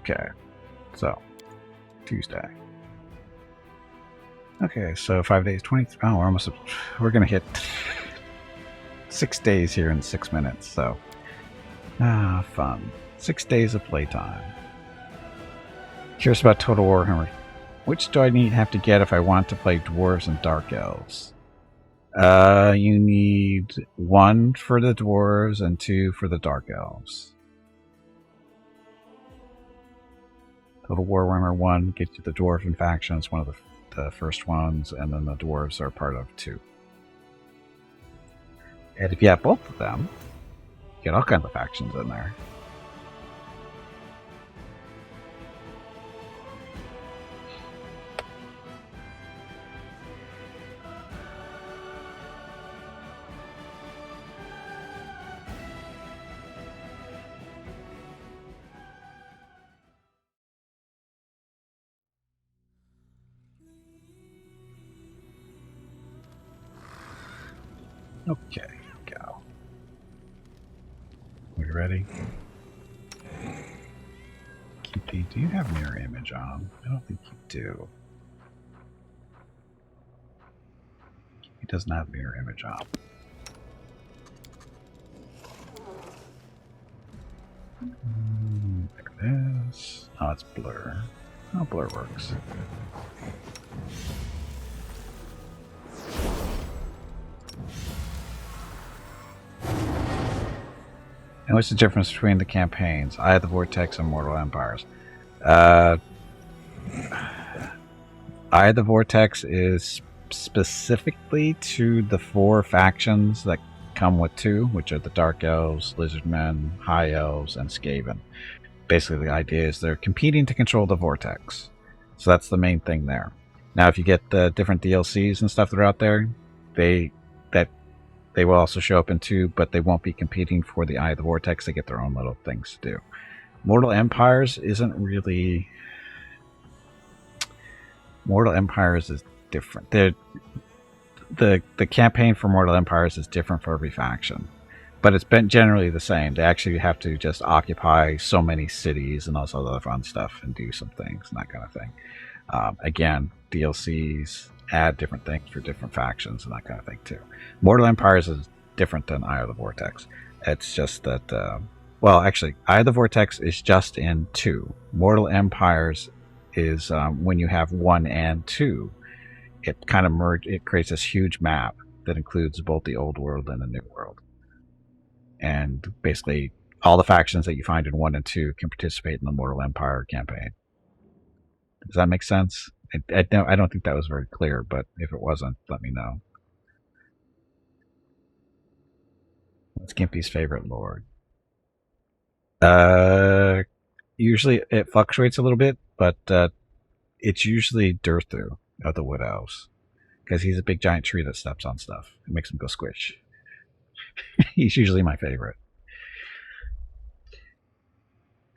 Okay, so Tuesday. Okay, so 5 days, 20. Oh, we're gonna hit 6 days here in 6 minutes. So, fun. 6 days of playtime. Curious about Total Warhammer. Which do I have to get if I want to play dwarves and dark elves? You need 1 for the dwarves and 2 for the dark elves. Total Warhammer 1 gets you the dwarven faction. It's one of the first ones, and then the dwarves are part of 2. And if you have both of them, you get all kinds of factions in there. Okay, go. We ready? Keepy, do you have mirror image on? I don't think you do. He doesn't have mirror image on. Like this. Oh, it's blur. Oh, blur works. And what's the difference between the campaigns? Eye of the Vortex and Mortal Empires. Eye of the Vortex is specifically to the 4 factions that come with 2, which are the Dark Elves, Lizardmen, High Elves, and Skaven. Basically, the idea is they're competing to control the Vortex. So that's the main thing there. Now, if you get the different DLCs and stuff that are out there, they will also show up in 2, but they won't be competing for the Eye of the Vortex. They get their own little things to do. Mortal Empires isn't really... Mortal Empires is different. The campaign for Mortal Empires is different for every faction. But it's been generally the same. They actually have to just occupy so many cities and all this other fun stuff and do some things and that kind of thing. Again, DLCs add different things for different factions and that kind of thing too. Mortal Empires is different than Eye of the Vortex. It's just that, well, actually, Eye of the Vortex is just in 2. Mortal Empires is when you have 1 and 2. It kind of it creates this huge map that includes both the old world and the new world. And basically, all the factions that you find in 1 and 2 can participate in the Mortal Empire campaign. Does that make sense? I don't think that was very clear, but if it wasn't, let me know. What's Gimpy's favorite lord? Usually it fluctuates a little bit, but it's usually Durthu of the Wood Elves, because he's a big giant tree that steps on stuff. It makes him go squish. He's usually my favorite.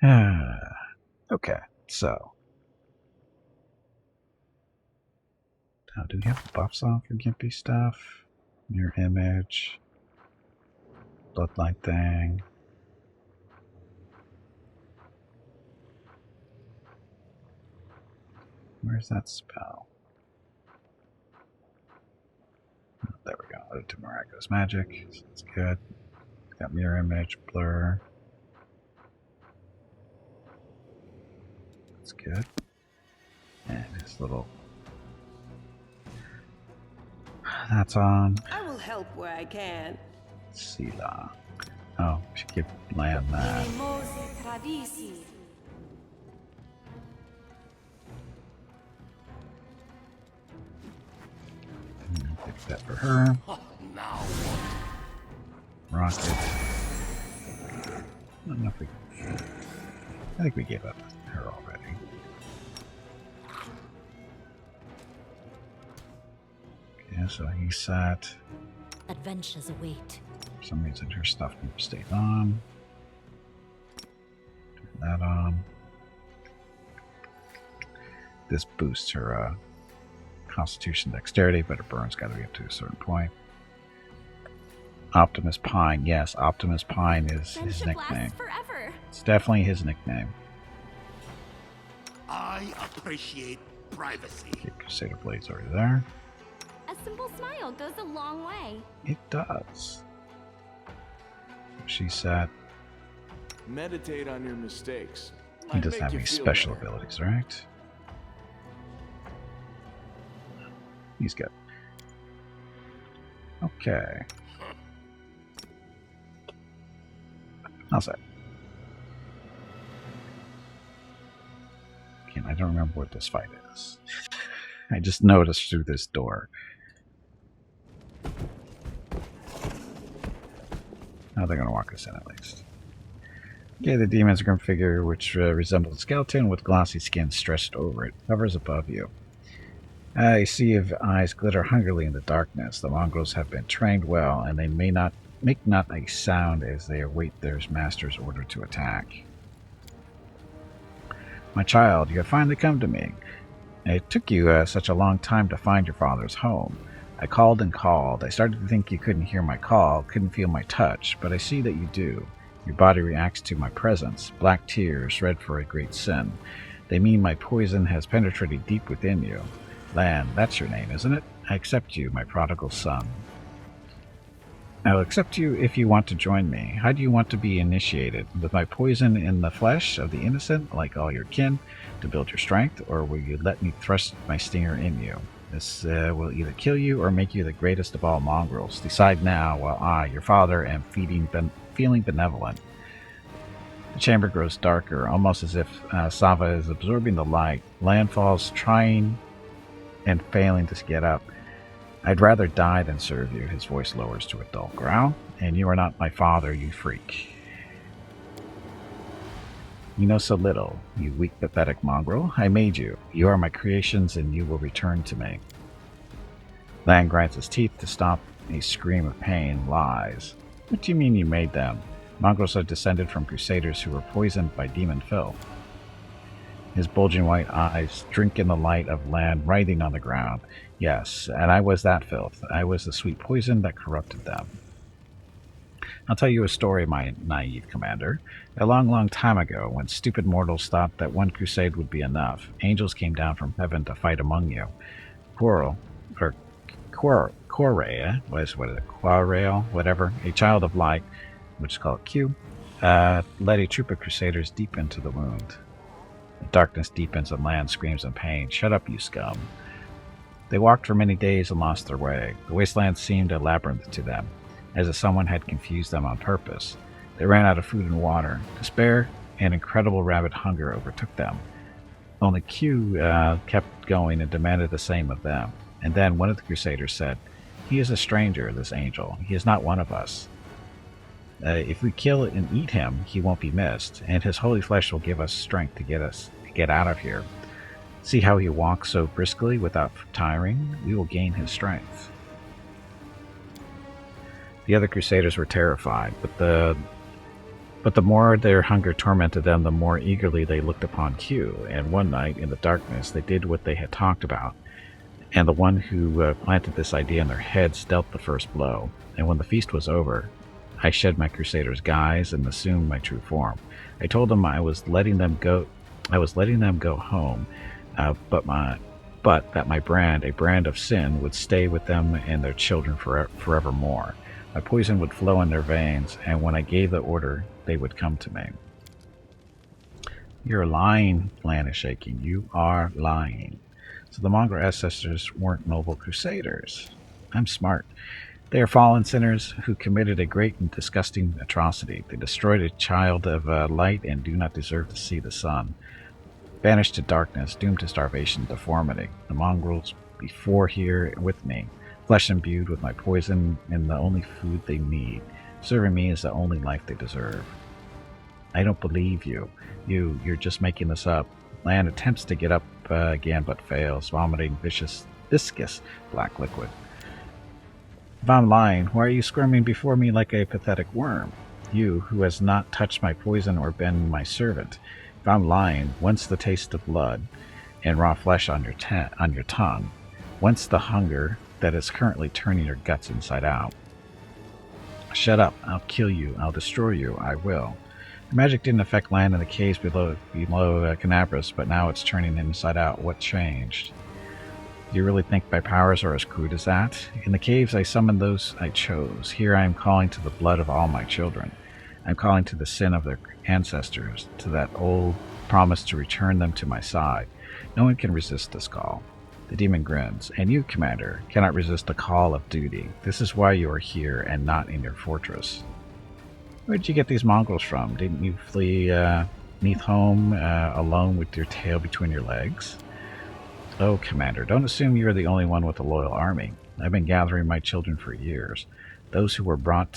Okay, so now, do we have the buffs on for Gimpy stuff? Mirror image, bloodline thing. Where's that spell? Oh, there we go. Added to miraculous magic. So that's good. Got mirror image, blur. That's good. And his little. That's on. I will help where I can. Sila. Oh, we should give land that. Fix that for her. Rocket. I don't know if we. I think we gave up her already. Yeah, so he sat. Adventures await. For some reason, her stuff never stayed on. Turn that on. This boosts her Constitution Dexterity, but her burn's got to be up to a certain point. Optimus Pine. Yes, Optimus Pine is his nickname. Forever. It's definitely his nickname. I appreciate privacy. Okay, Crusader Blade's already there. A simple smile goes a long way. It does. She said Meditate on your mistakes. he Might doesn't make have you any feel special better. abilities, right? He's good. Okay. How's that? Okay, I don't remember what this fight is. I just noticed through this door. Now they're going to walk us in at least. Okay, the demon's grim figure, which resembles a skeleton with glossy skin stretched over it, hovers above you. A sea of eyes glitter hungrily in the darkness. The mongrels have been trained well, and they may not make not a sound as they await their master's order to attack. My child, you have finally come to me. It took you such a long time to find your father's home. I called and called. I started to think you couldn't hear my call, couldn't feel my touch, but I see that you do. Your body reacts to my presence. Black tears, red for a great sin. They mean my poison has penetrated deep within you. Lan, that's your name, isn't it? I accept you, my prodigal son. I'll accept you if you want to join me. How do you want to be initiated? With my poison in the flesh of the innocent, like all your kin, to build your strength, or will you let me thrust my stinger in you? This will either kill you or make you the greatest of all mongrels. Decide now, while I, your father, am feeling benevolent. The chamber grows darker, almost as if Sava is absorbing the light. Lan falls, trying and failing to get up. I'd rather die than serve you. His voice lowers to a dull growl. And you are not my father, you freak. You know so little, you weak, pathetic mongrel. I made you. You are my creations, and you will return to me. Lan grinds his teeth to stop a scream of pain. Lies. What do you mean you made them? Mongrels are descended from crusaders who were poisoned by demon filth. His bulging white eyes drink in the light of Lan writhing on the ground. Yes, and I was that filth. I was the sweet poison that corrupted them. I'll tell you a story, my naive commander. A long, long time ago, when stupid mortals thought that one crusade would be enough, angels came down from heaven to fight among you. Corail, whatever, a child of light, which is called Q, led a troop of crusaders deep into the wound. The darkness deepens and Lan screams in pain. Shut up, you scum. They walked for many days and lost their way. The wasteland seemed a labyrinth to them, as if someone had confused them on purpose. They ran out of food and water. Despair and incredible rabid hunger overtook them. Only Q kept going and demanded the same of them. And then one of the crusaders said, "He is a stranger, this angel. He is not one of us. If we kill and eat him, he won't be missed, and his holy flesh will give us strength to get out of here. See how he walks so briskly without tiring? We will gain his strength." The other crusaders were terrified, but the more their hunger tormented them, the more eagerly they looked upon Q. And one night, in the darkness, they did what they had talked about. And the one who planted this idea in their heads dealt the first blow. And when the feast was over, I shed my crusader's guise and assumed my true form. I told them I was letting them go home, but that my brand, a brand of sin, would stay with them and their children forevermore. My poison would flow in their veins, and when I gave the order, they would come to me. You're lying, Lan is shaking. You are lying. So the mongrel ancestors weren't noble crusaders. I'm smart. They are fallen sinners who committed a great and disgusting atrocity. They destroyed a child of light and do not deserve to see the sun. Banished to darkness, doomed to starvation and deformity. The mongrels before here with me, flesh imbued with my poison and the only food they need. Serving me is the only life they deserve. I don't believe you. You're just making this up. Lan attempts to get up again but fails, vomiting viscous black liquid. If I'm lying, why are you squirming before me like a pathetic worm? You, who has not touched my poison or been my servant. If I'm lying, whence the taste of blood and raw flesh on your tongue? Whence the hunger that is currently turning your guts inside out? Shut up, I'll kill you, I'll destroy you, I will. The magic didn't affect land in the caves below Canabras, but now it's turning inside out. What changed? Do you really think my powers are as crude as that? In the caves I summoned those I chose. Here I am calling to the blood of all my children. I'm calling to the sin of their ancestors, to that old promise to return them to my side. No one can resist this call. The demon grins. And you, Commander, cannot resist the call of duty. This is why you are here and not in your fortress. Where did you get these mongrels from? Didn't you flee neath home alone with your tail between your legs? Oh, Commander, don't assume you're the only one with a loyal army. I've been gathering my children for years. Those who are thought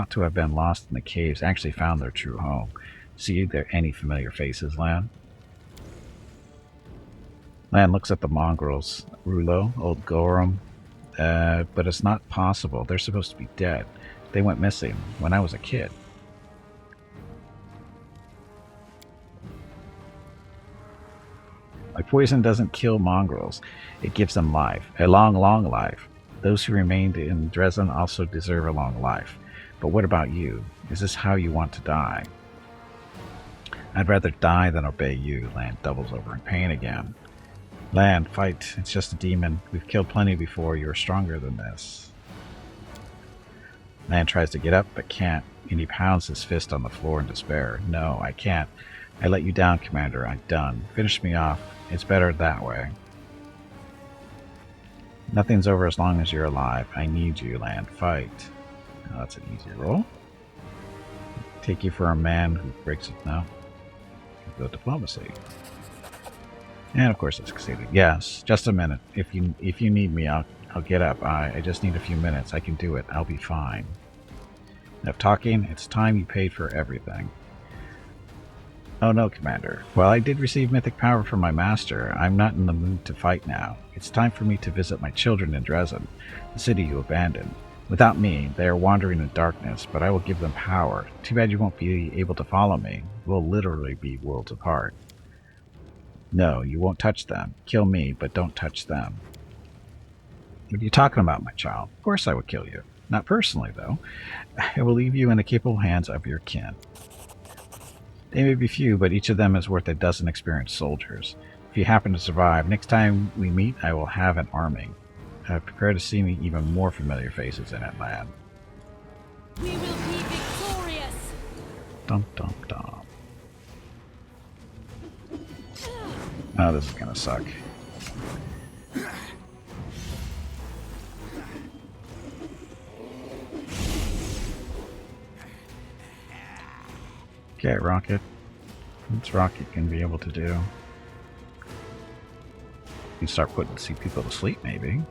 to have been lost in the caves actually found their true home. See there any familiar faces, Lan? Lan looks at the mongrels. Rulo, old Gorham. But it's not possible. They're supposed to be dead. They went missing when I was a kid. Like poison doesn't kill mongrels. It gives them life. A long, long life. Those who remained in Dresden also deserve a long life. But what about you? Is this how you want to die? I'd rather die than obey you. Lan doubles over in pain again. Lan, fight. It's just a demon. We've killed plenty before. You're stronger than this. Lan tries to get up, but can't, and he pounds his fist on the floor in despair. No, I can't. I let you down, Commander. I'm done. Finish me off. It's better that way. Nothing's over as long as you're alive. I need you, Lan. Fight. Oh, that's an easy roll. Take you for a man who breaks it now. Go diplomacy. And of course I succeeded. Yes, just a minute. If you need me, I'll get up. I just need a few minutes. I can do it. I'll be fine. Enough talking. It's time you paid for everything. Oh no, Commander. While I did receive mythic power from my master, I'm not in the mood to fight now. It's time for me to visit my children in Dresden, the city you abandoned. Without me, they are wandering in darkness, but I will give them power. Too bad you won't be able to follow me. We'll literally be worlds apart. No, you won't touch them. Kill me, but don't touch them. What are you talking about, my child? Of course I would kill you. Not personally, though. I will leave you in the capable hands of your kin. They may be few, but each of them is worth a dozen experienced soldiers. If you happen to survive, next time we meet, I will have an army. Prepare to see me even more familiar faces in it, lad. We will be victorious. Dum dum dum. Oh, this is gonna suck. Okay, Rocket. What's Rocket can be able to do? You can start putting people to sleep, maybe.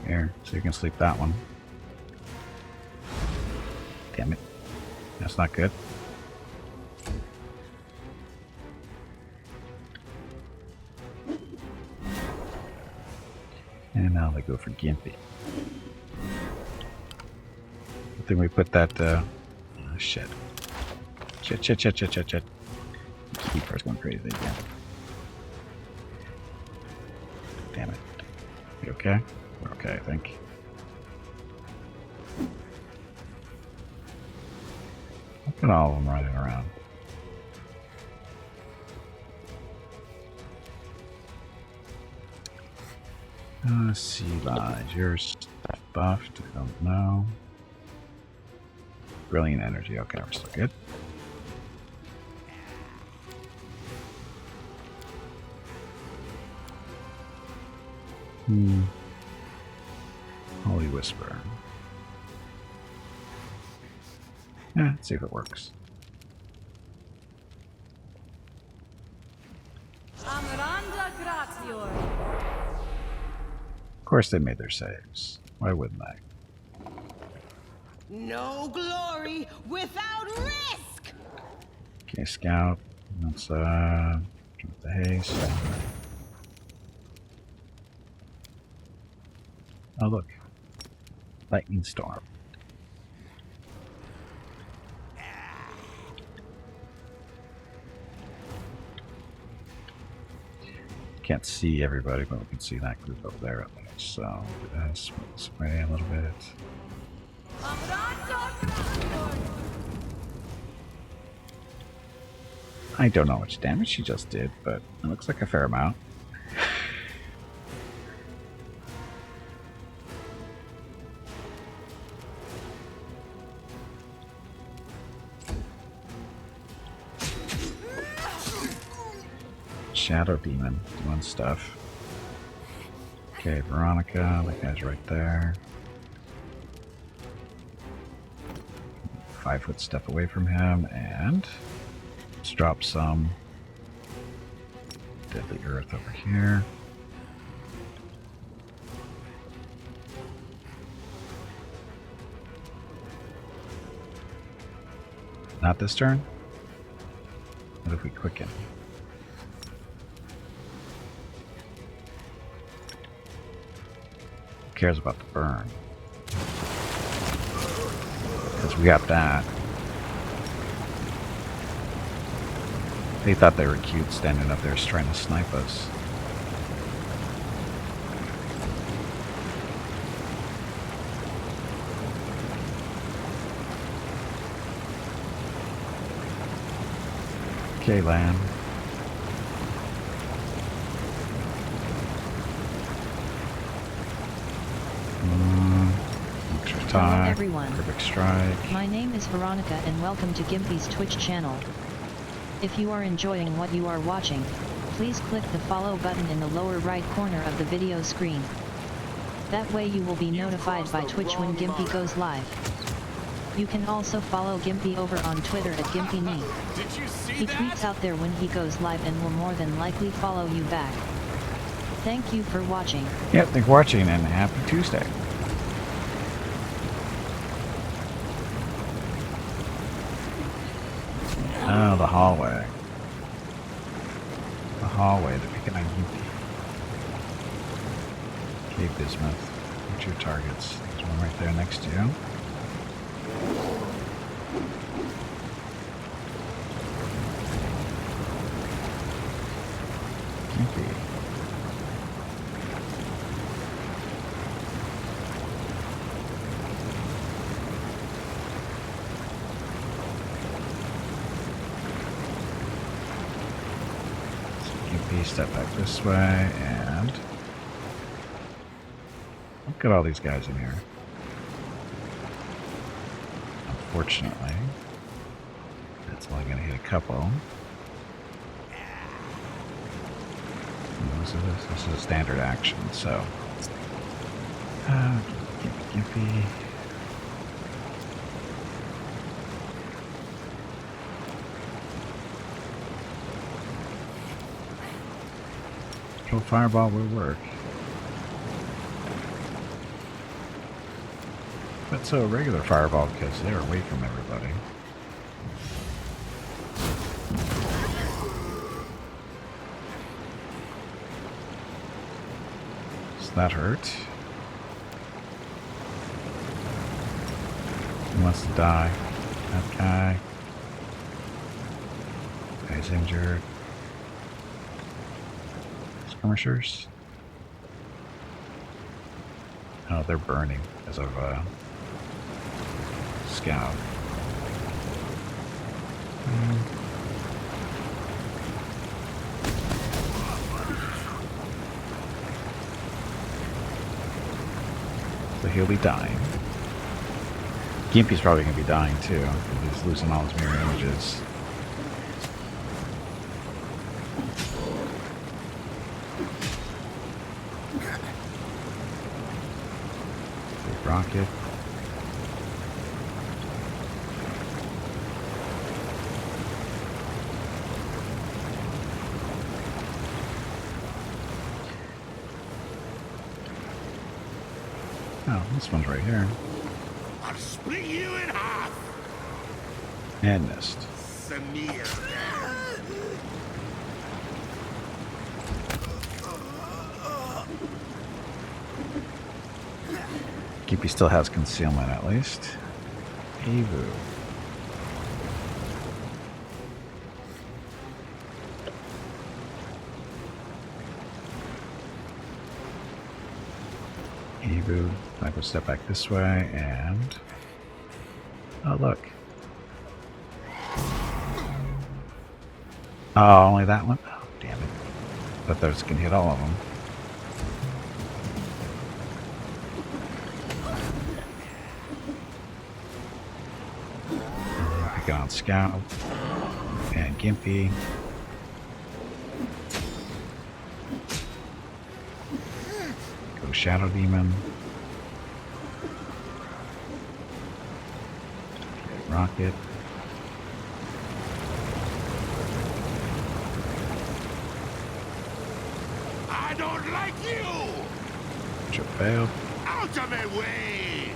Here, so you can sleep that one. Damn it. That's not good. And now they go for Gimpy. I think we put that, shit. Shit. Keeper's going crazy again. Damn it. You okay? We're okay, I think. Look at all of them running around. Sea Lodge. You're stuff buffed. I don't know. Brilliant energy. Okay, we're still good. Holy Whisper. Yeah, let's see if it works. Of course they made their saves. Why wouldn't they? No glory without risk! Okay, Scout. Let's get the haste. Oh look. Lightning Storm. Can't see everybody, but we can see that group over there at least. So spray a little bit. I don't know how much damage she just did, but it looks like a fair amount. Shadow Demon doing stuff. Okay, Veronica, that guy's right there. 5-foot step away from him, and let's drop some deadly earth over here. Not this turn? What if we quicken? Who cares about the burn? Because we got that. They thought they were cute standing up there trying to snipe us. Okay, land. Hello everyone. Perfect strike. My name is Veronica and welcome to Gimpy's Twitch channel. If you are enjoying what you are watching, please click the follow button in the lower right corner of the video screen. That way you will be notified by Twitch when Gimpy goes live. You can also follow Gimpy over on Twitter at GimpyKnee. He tweets out there when he goes live and will more than likely follow you back. Thank you for watching. Yep, thanks for watching and happy Tuesday. Oh, the hallway. The hallway, they're picking on Gimpy. Okay, Bismuth. What's your targets? There's one right there next to you. Gimpy. Step back this way, and look at all these guys in here. Unfortunately, that's only going to hit a couple. This is a standard action, so Gimpy. Fireball will work. But so a regular fireball because they're away from everybody. Does that hurt? He wants to die. That guy. Guy's injured. Skirmishers? Oh, they're burning as of scout. So he'll be dying. Gimpy's probably going to be dying too, because he's losing all his mirror images. Rocket. Oh, this one's right here. I'll split you in half. And missed. Samir. Gimpy still has concealment at least. Evu. Evu. I will step back this way and... Oh, look. Oh, only that one? Oh, damn it. Thought that was going to hit all of them. Pick on Scout. And Gimpy. Go Shadow Demon. Okay, Rocket. I don't like you! Trip failed. Out of my way!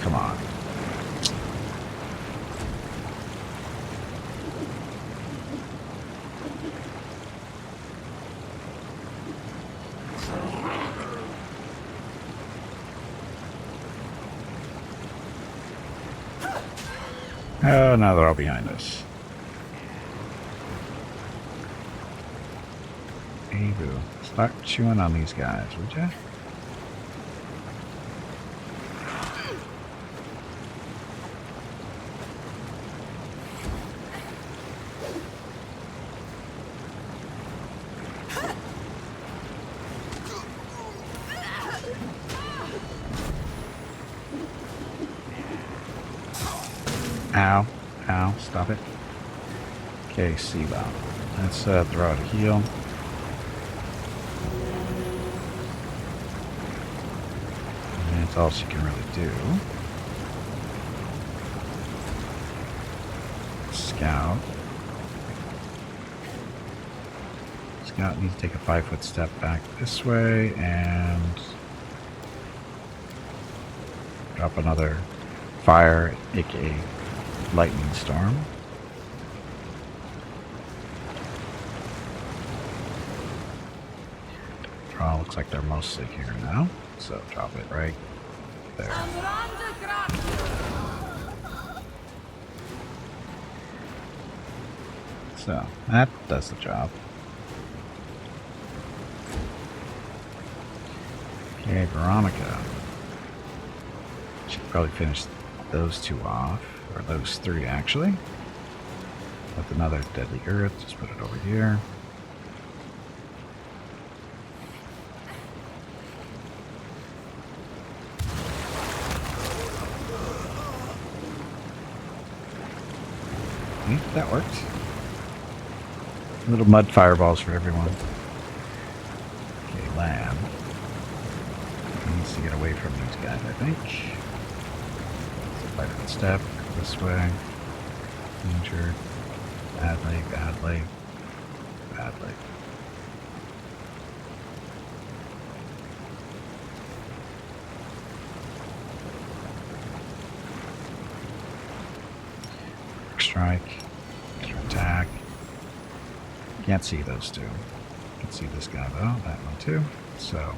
Come on. Oh, now they're all behind us. Hey, boo. Start chewing on these guys, would ya? Ow. Ow. Stop it. Okay, C-Bomb. Let's throw out a heal. And that's all she can really do. Scout. Scout needs to take a 5-foot step back this way and drop another fire, aka lightning storm. Draw looks like they're mostly here now, so drop it right there. So that does the job. Okay, Veronica. Should probably finish those two off, or those three actually. With another Deadly Earth, just put it over here. That worked. Little mud fireballs for everyone. Okay, Lamb. He needs to get away from these guys, I think. Fight and step, go this way. Injured. Badly, badly, badly. Strike. Attack. Can't see those two. Can see this guy though, that one too. So,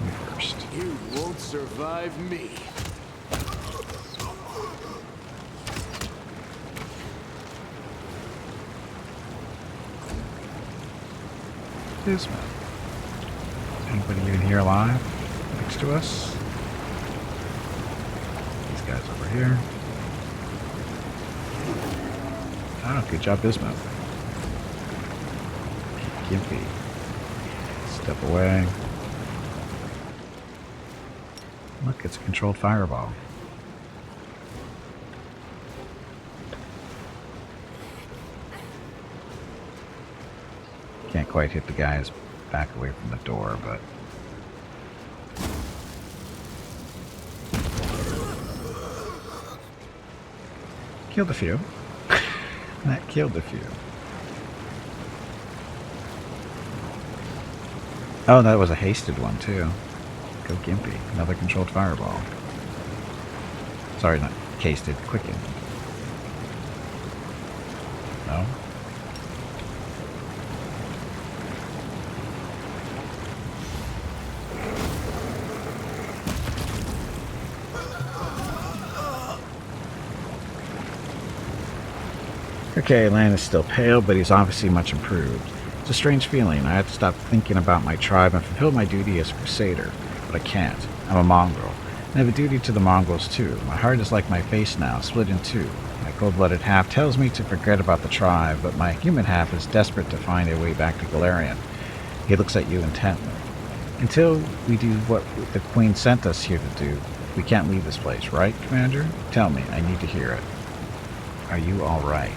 me first. You won't survive me. Bismuth. Is anybody even here alive next to us? These guys over here. Oh, good job, Bismuth. Gimpy. Step away. Look, it's a controlled fireball. Can't quite hit the guys back away from the door, but... Killed a few. That killed a few. Oh, that was a hasted one, too. Go Gimpy. Another controlled fireball. Sorry, not hasted. Quickened. No? Okay, Lan is still pale, but he's obviously much improved. It's a strange feeling. I have to stop thinking about my tribe and fulfill my duty as a crusader, but I can't. I'm a mongrel. I have a duty to the mongrels too. My heart is like my face now, split in two. My cold-blooded half tells me to forget about the tribe, but my human half is desperate to find a way back to Galarian. He looks at you intently. Until we do what the Queen sent us here to do, we can't leave this place, right, Commander? Tell me, I need to hear it. Are you all right?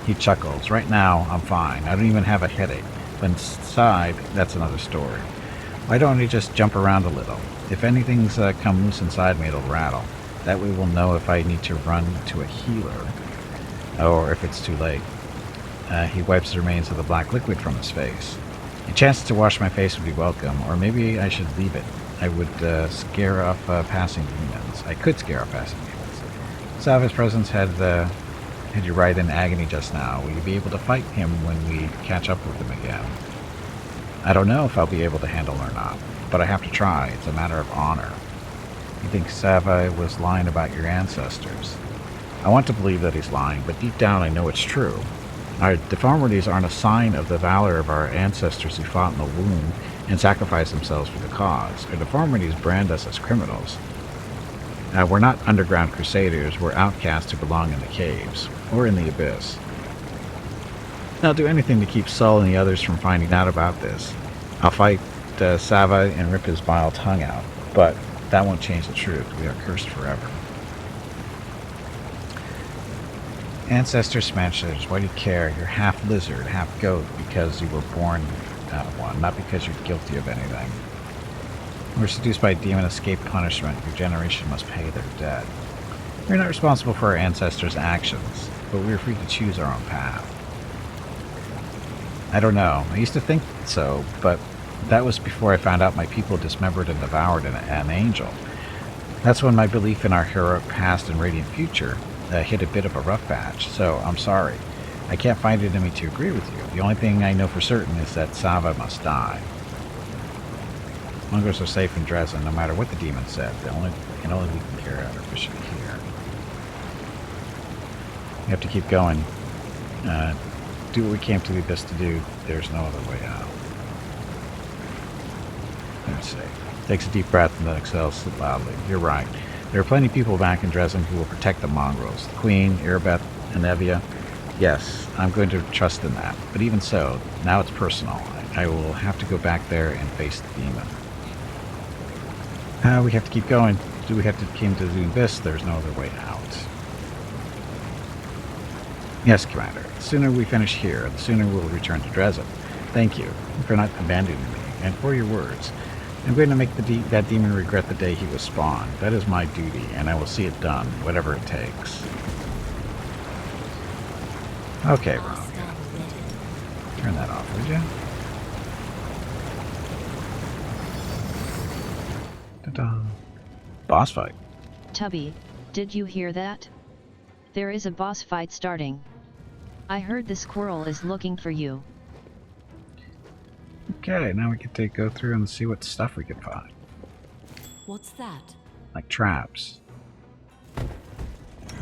He chuckles. Right now, I'm fine. I don't even have a headache. But inside, that's another story. Why don't you just jump around a little? If anything's come loose inside me, it'll rattle. That way we'll know if I need to run to a healer, or if it's too late. He wipes the remains of the black liquid from his face. A chance to wash my face would be welcome, or maybe I should leave it. I would scare off passing demons. I could scare off passing demons. Sava's presence had you right in agony just now. Will you be able to fight him when we catch up with him again? I don't know if I'll be able to handle him or not, but I have to try. It's a matter of honor. You think Sava was lying about your ancestors? I want to believe that he's lying, but deep down I know it's true. Our deformities aren't a sign of the valor of our ancestors who fought in the womb and sacrificed themselves for the cause. Our deformities brand us as criminals. We're not underground crusaders, we're outcasts who belong in the caves, or in the abyss. I'll do anything to keep Saul and the others from finding out about this. I'll fight Sava and rip his vile tongue out, but that won't change the truth. We are cursed forever. Ancestor smashers, why do you care? You're half lizard, half goat because you were born one, not because you're guilty of anything. We're seduced by a demon, escape punishment. Your generation must pay their debt. We're not responsible for our ancestors' actions, but we are free to choose our own path. I don't know. I used to think so, but that was before I found out my people dismembered and devoured an angel. That's when my belief in our heroic past and radiant future hit a bit of a rough patch, so I'm sorry. I can't find it in me to agree with you. The only thing I know for certain is that Sava must die. Mongrels are safe in Dresden, no matter what the demon said. They can only we can carry out our mission here. We have to keep going. Do what we came to the abyss to do. There's no other way out. Let's see. Takes a deep breath and then exhales loudly. You're right. There are plenty of people back in Dresden who will protect the mongrels. The Queen, Irabeth, and Evia. Yes, I'm going to trust in that. But even so, now it's personal. I will have to go back there and face the demon. We have to keep going. Do we have to came to the abyss? There's no other way out. Yes, Commander. The sooner we finish here, the sooner we'll return to Dresden. Thank you for not abandoning me, and for your words. I'm going to make that demon regret the day he was spawned. That is my duty, and I will see it done, whatever it takes. Okay, Ron. Turn that off, would you? Ta-da. Boss fight. Tubby, did you hear that? There is a boss fight starting. I heard the squirrel is looking for you. Okay, now we get to go through and see what stuff we can find. What's that? Like traps.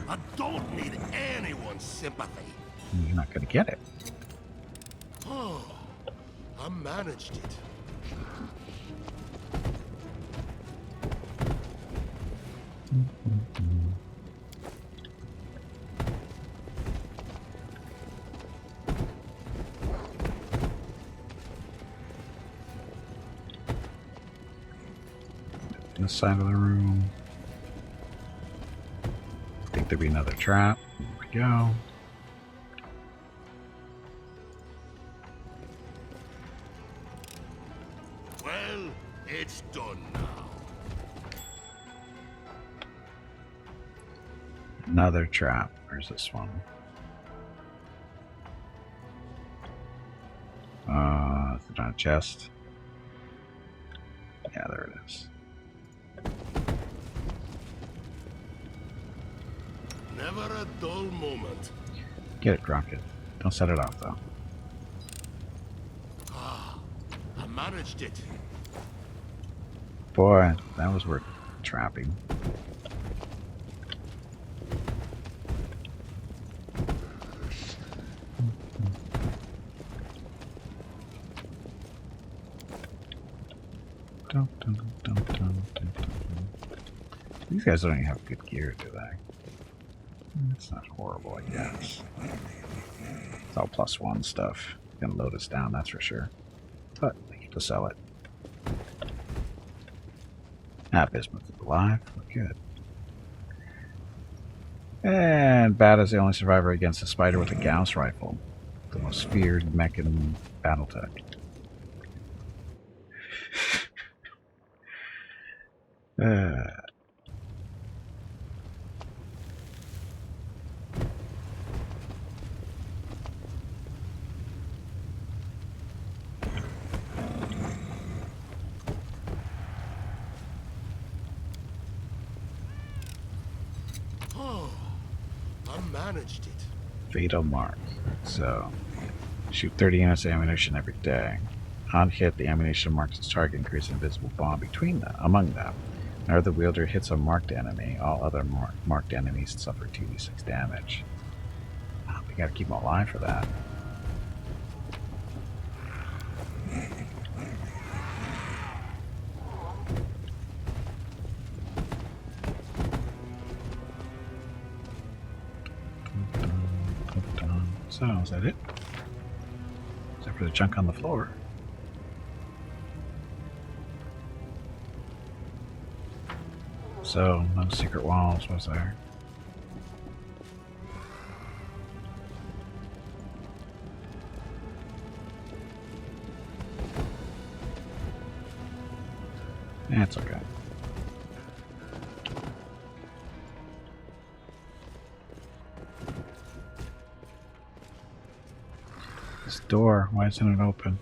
I don't need anyone's sympathy. You're not going to get it. Oh, I managed it. This side of the room. I think there'll be another trap. Here we go. Well, it's done now. Another trap. Where's this one? Is it on a chest? Yeah, there it is. Never a dull moment. Get it, drop it. Don't set it off, though. Ah, I managed it. Boy, that was worth trapping. Dun, dun, dun, dun, dun, dun. These guys don't even have good gear, do they? It's not horrible, I guess. It's all +1 stuff. Gonna load us down, that's for sure. But I get to sell it. Ah, Bismuth is alive. We're good. And Bat is the only survivor against a spider with a Gauss rifle. The most feared mech in Battletech. Oh, I managed it. Fatal mark. So, shoot 30 units of ammunition every day. On hit, the ammunition marks its target and creates an invisible bond among them. Whenever the wielder hits a marked enemy, all other marked enemies suffer 2d6 damage. Oh, we gotta keep them alive for that. So, is that it? Except for the junk on the floor. So, no secret walls, was there? That's okay. This door, why isn't it open?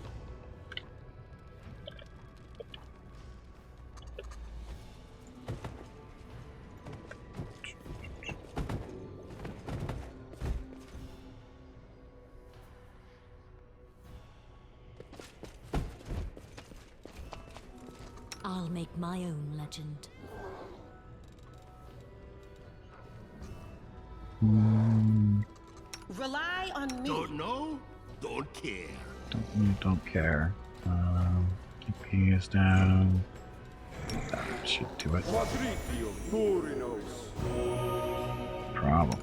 I'll make my own legend. Rely on me. Don't know? Don't care. Don't care. Keep is down. That should do it. Probably.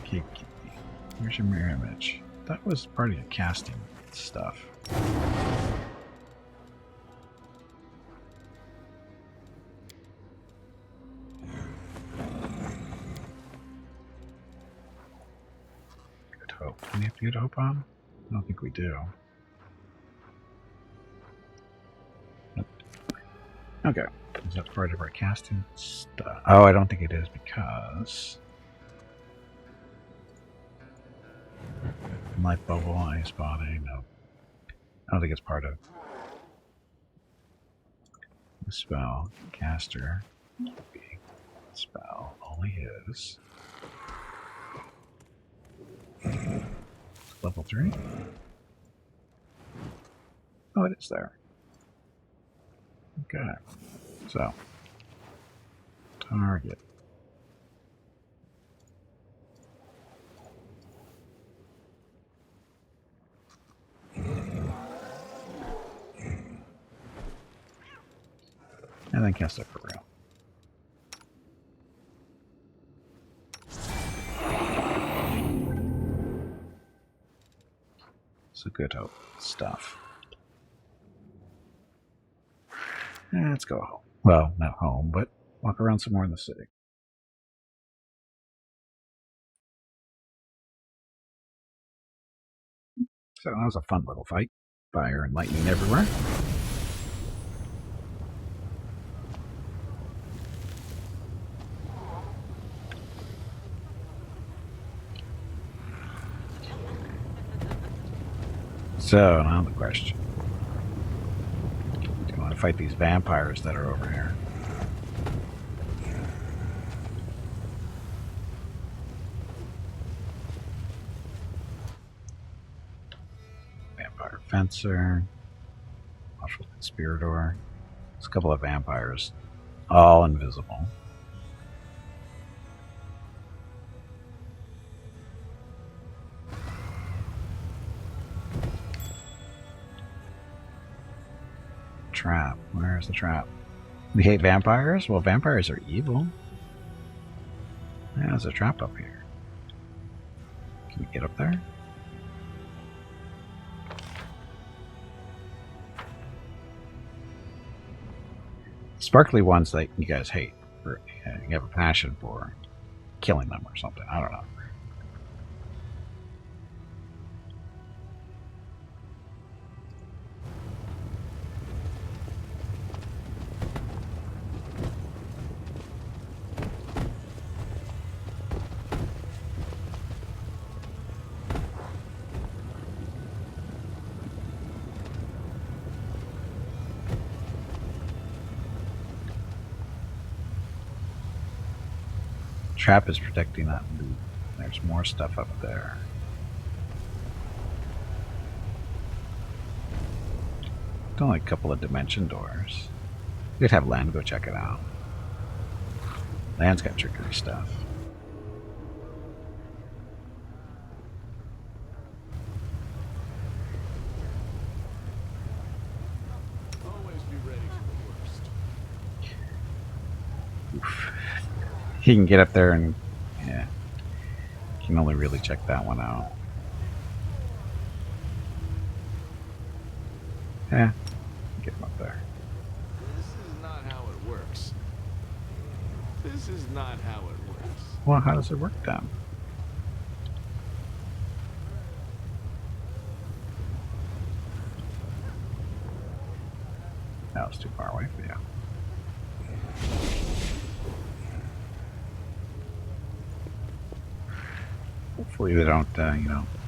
Okay, here's your mirror image. That was part of your casting stuff. Good hope. Do we have good hope on? I don't think we do. Nope. Okay. Is that part of our casting stuff? Oh, I don't think it is because light bubble, ice body, no. I don't think it's part of the spell. Caster. Spell only is level 3. Oh, it is there. Okay. So, target. And then cast it for real. So good hope stuff. Let's go home. Well, not home, but walk around some more in the city. So that was a fun little fight. Fire and lightning everywhere. So, now the question. Do you want to fight these vampires that are over here? Vampire Fencer. Watchful Conspirator. There's a couple of vampires. All invisible. Trap. Where's the trap? You hate vampires? Well, vampires are evil. Yeah, there's a trap up here. Can we get up there? Sparkly ones that you guys hate, or you have a passion for killing them or something. I don't know. Trap is protecting that loot. There's more stuff up there. Only a couple of dimension doors. We could have Lan go check it out. Lan's got trickery stuff. Always be ready for the worst. Oof. He can get up there and, yeah, can only really check that one out. Yeah, get him up there. This is not how it works. This is not how it works. Well, how does it work then? That was too far away for you. Hopefully they don't,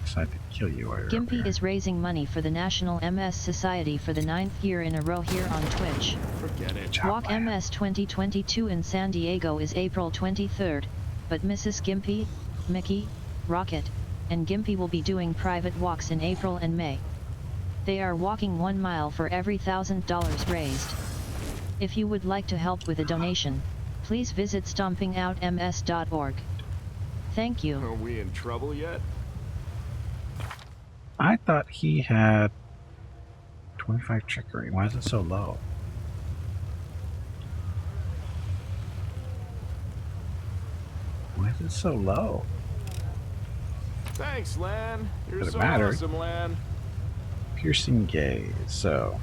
decide to kill you while you're up Gimpy here. is raising money for the National MS Society for the 9th year in a row here on Twitch. Forget it. Job Walk Lan. MS 2022 in San Diego is April 23rd, but Mrs. Gimpy, Mickey, Rocket, and Gimpy will be doing private walks in April and May. They are walking 1 mile for every $1,000 raised. If you would like to help with a donation, please visit stompingoutms.org. Thank you. Are we in trouble yet? I thought he had 25 trickery. Why is it so low? Why is it so low? Thanks, Lan. You're Doesn't so matter. awesome, Lan. Piercing gaze. So,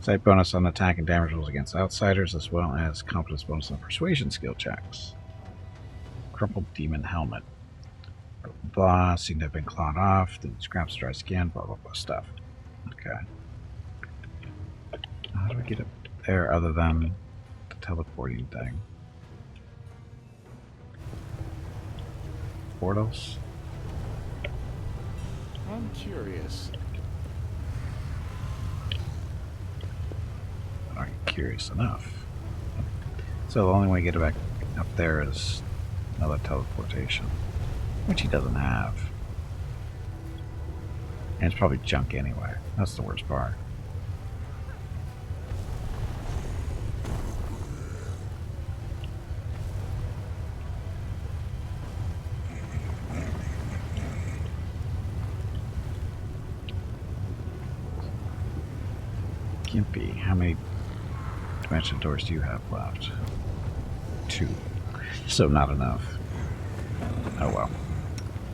side bonus on attack and damage rolls against outsiders, as well as competence bonus on persuasion skill checks. Crumpled demon helmet. Blah, blah, blah. Seem to have been clawed off. Then scraps dry skin. Blah, blah, blah stuff. Okay. How do I get up there other than the teleporting thing? Portals? I'm curious. Aren't curious enough. So the only way to get it back up there is another teleportation, which he doesn't have. And it's probably junk anyway. That's the worst part. Gimpy, how many dimension doors do you have left? 2. So not enough. Oh well.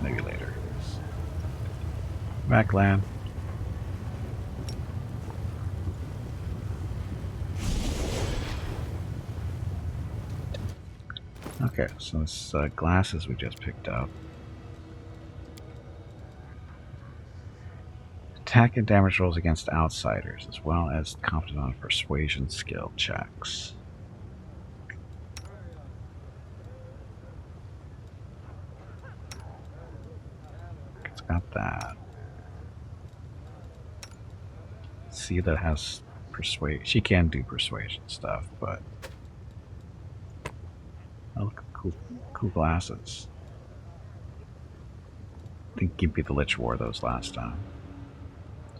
Maybe later. Back land. Okay, so this glasses we just picked up. Attack and damage rolls against outsiders, as well as competent on persuasion skill checks. It's got that. See, that has persuade. She can do persuasion stuff, but oh, look, cool glasses. I think Gimpy the Lich wore those last time.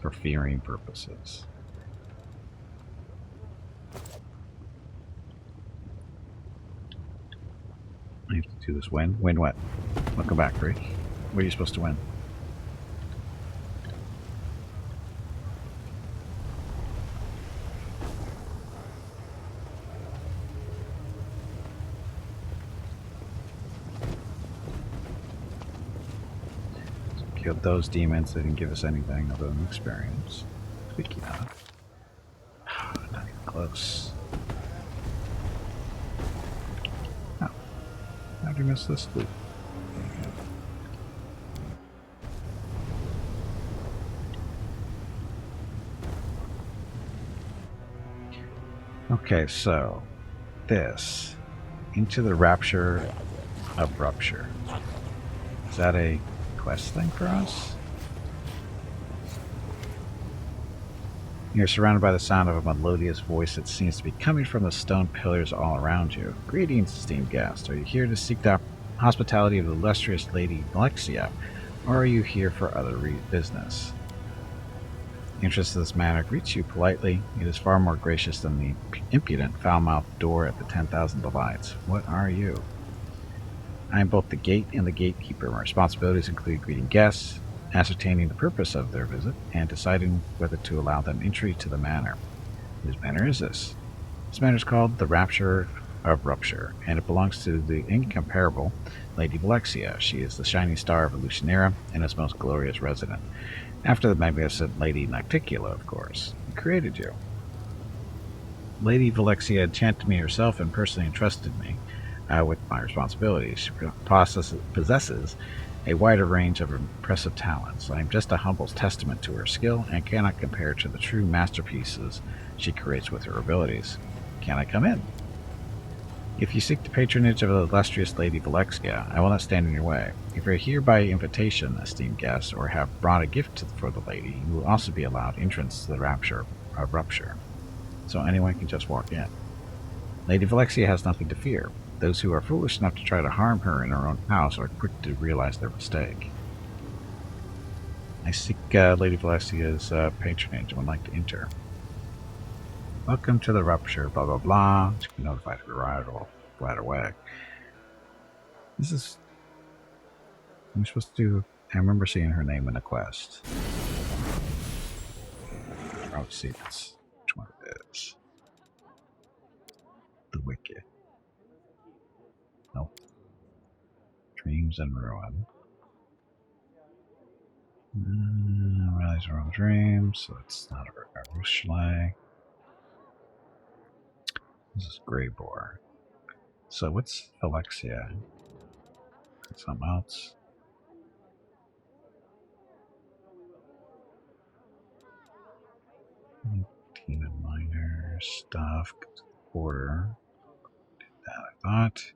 For fearing purposes. I have to do this win. Win what? Welcome back, Rick. What are you supposed to win? killed those demons. They didn't give us anything other than experience. Speaking of, not even close. Oh, how'd you miss this loop? Okay, so this into the rapture of rupture. Is that a quest thing for us? You're surrounded by the sound of a melodious voice that seems to be coming from the stone pillars all around you. Greetings, esteemed guest. Are you here to seek the hospitality of the illustrious Lady Alexia, or are you here for other business? The entrance of this manor greets you politely. It is far more gracious than the impudent, foul-mouthed door at the 10,000 Delights. What are you? I am both the gate and the gatekeeper. My responsibilities include greeting guests, ascertaining the purpose of their visit, and deciding whether to allow them entry to the manor. Whose manor is this? This manor is called the Rapture of Rupture, and it belongs to the incomparable Lady Alexia. She is the shining star of Alushinyrra and its most glorious resident. After the magnificent Lady Nocticula, of course, who created you. Lady Alexia enchanted me herself and personally entrusted me with my responsibilities. She possesses a wider range of impressive talents. I am just a humble testament to her skill and cannot compare to the true masterpieces she creates with her abilities. Can I come in? If you seek the patronage of the illustrious Lady Alexia, I will not stand in your way. If you are here by invitation, esteemed guests, or have brought a gift for the lady, you will also be allowed entrance to the Rapture of Rupture. So anyone can just walk in. Lady Alexia has nothing to fear. Those who are foolish enough to try to harm her in her own house are quick to realize their mistake. I seek Lady Alexia's patronage and would like to enter. Welcome to the Rupture, blah blah blah. She can notify her right away. This is... I'm supposed to do... I remember seeing her name in a quest. I'll see which one it is. The Wicked. Nope. Dreams and Ruin. Realize her own dreams, so it's not a Rushlai. This is Grey Boar. So what's Alexia? Something else? Demon Miner stuff. Order. Did that, I thought.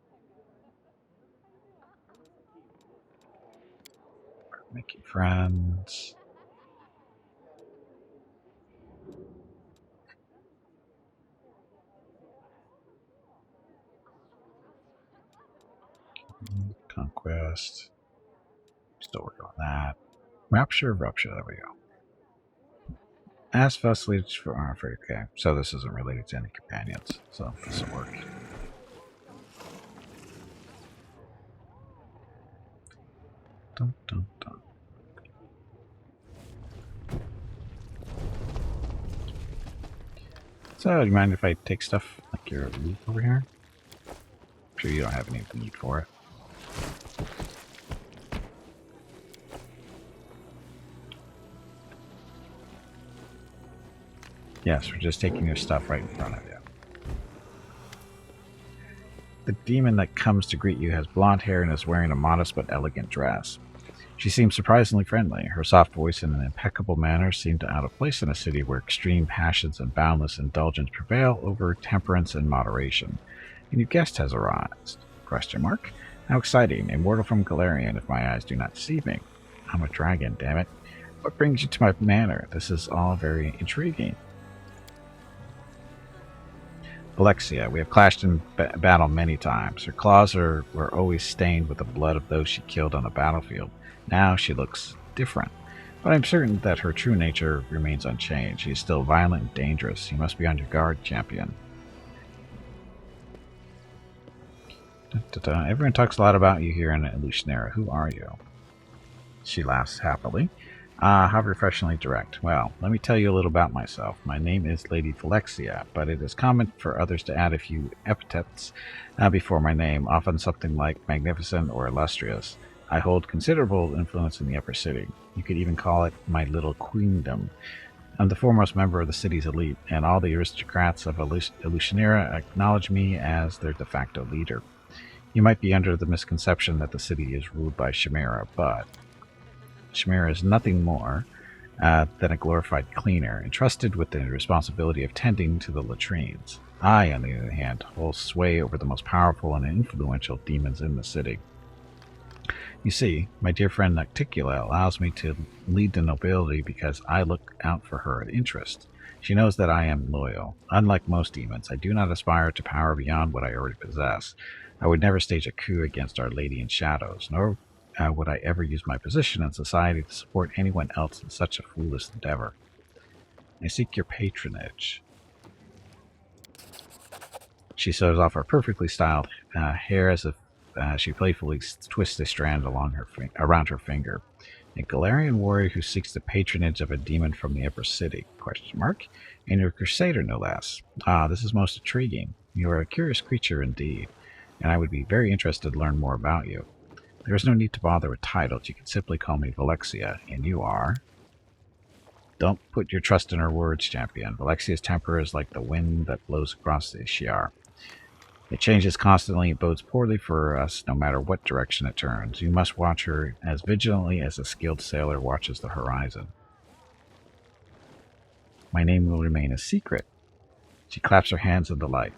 Making friends. Conquest. Still working on that. Rapture of Rupture, there we go. Ask Vesely for okay, so this isn't related to any companions, so this will work. Dun, dun, dun. So, do you mind if I take stuff like your loot over here? I'm sure you don't have any need for it. Yes, we're just taking your stuff right in front of you. The demon that comes to greet you has blonde hair and is wearing a modest but elegant dress. She seems surprisingly friendly. Her soft voice and an impeccable manner seem out of place in a city where extreme passions and boundless indulgence prevail over temperance and moderation. A new guest has arrived. Question mark? How exciting. A mortal from Galarian, if my eyes do not deceive me. I'm a dragon, damn it. What brings you to my manor? This is all very intriguing. Alexia, we have clashed in battle many times. Her claws were always stained with the blood of those she killed on the battlefield. Now she looks different, but I'm certain that her true nature remains unchanged. She is still violent and dangerous. You must be on your guard, champion. Everyone talks a lot about you here in Alushinyrra. Who are you? She laughs happily. How refreshingly direct. Well, let me tell you a little about myself. My name is Lady Alexia, but it is common for others to add a few epithets before my name, often something like magnificent or illustrious. I hold considerable influence in the upper city. You could even call it my little queendom. I'm the foremost member of the city's elite, and all the aristocrats of Alushinyrra acknowledge me as their de facto leader. You might be under the misconception that the city is ruled by Chimera, but Chimera is nothing more than a glorified cleaner, entrusted with the responsibility of tending to the latrines. I, on the other hand, hold sway over the most powerful and influential demons in the city. You see, my dear friend Nocticula allows me to lead the nobility because I look out for her interest. She knows that I am loyal. Unlike most demons, I do not aspire to power beyond what I already possess. I would never stage a coup against Our Lady in Shadows, nor would I ever use my position in society to support anyone else in such a foolish endeavor. I seek your patronage. She shows off her perfectly styled hair as if she playfully twists a strand around her finger. A Galarian warrior who seeks the patronage of a demon from the upper city, ? And a crusader, no less. Ah, this is most intriguing. You are a curious creature indeed, and I would be very interested to learn more about you. There is no need to bother with titles. You can simply call me Valexia, and you are... Don't put your trust in her words, champion. Valexia's temper is like the wind that blows across the Shiar. It changes constantly. It bodes poorly for us no matter what direction it turns. You must watch her as vigilantly as a skilled sailor watches the horizon. My name will remain a secret. She claps her hands in delight.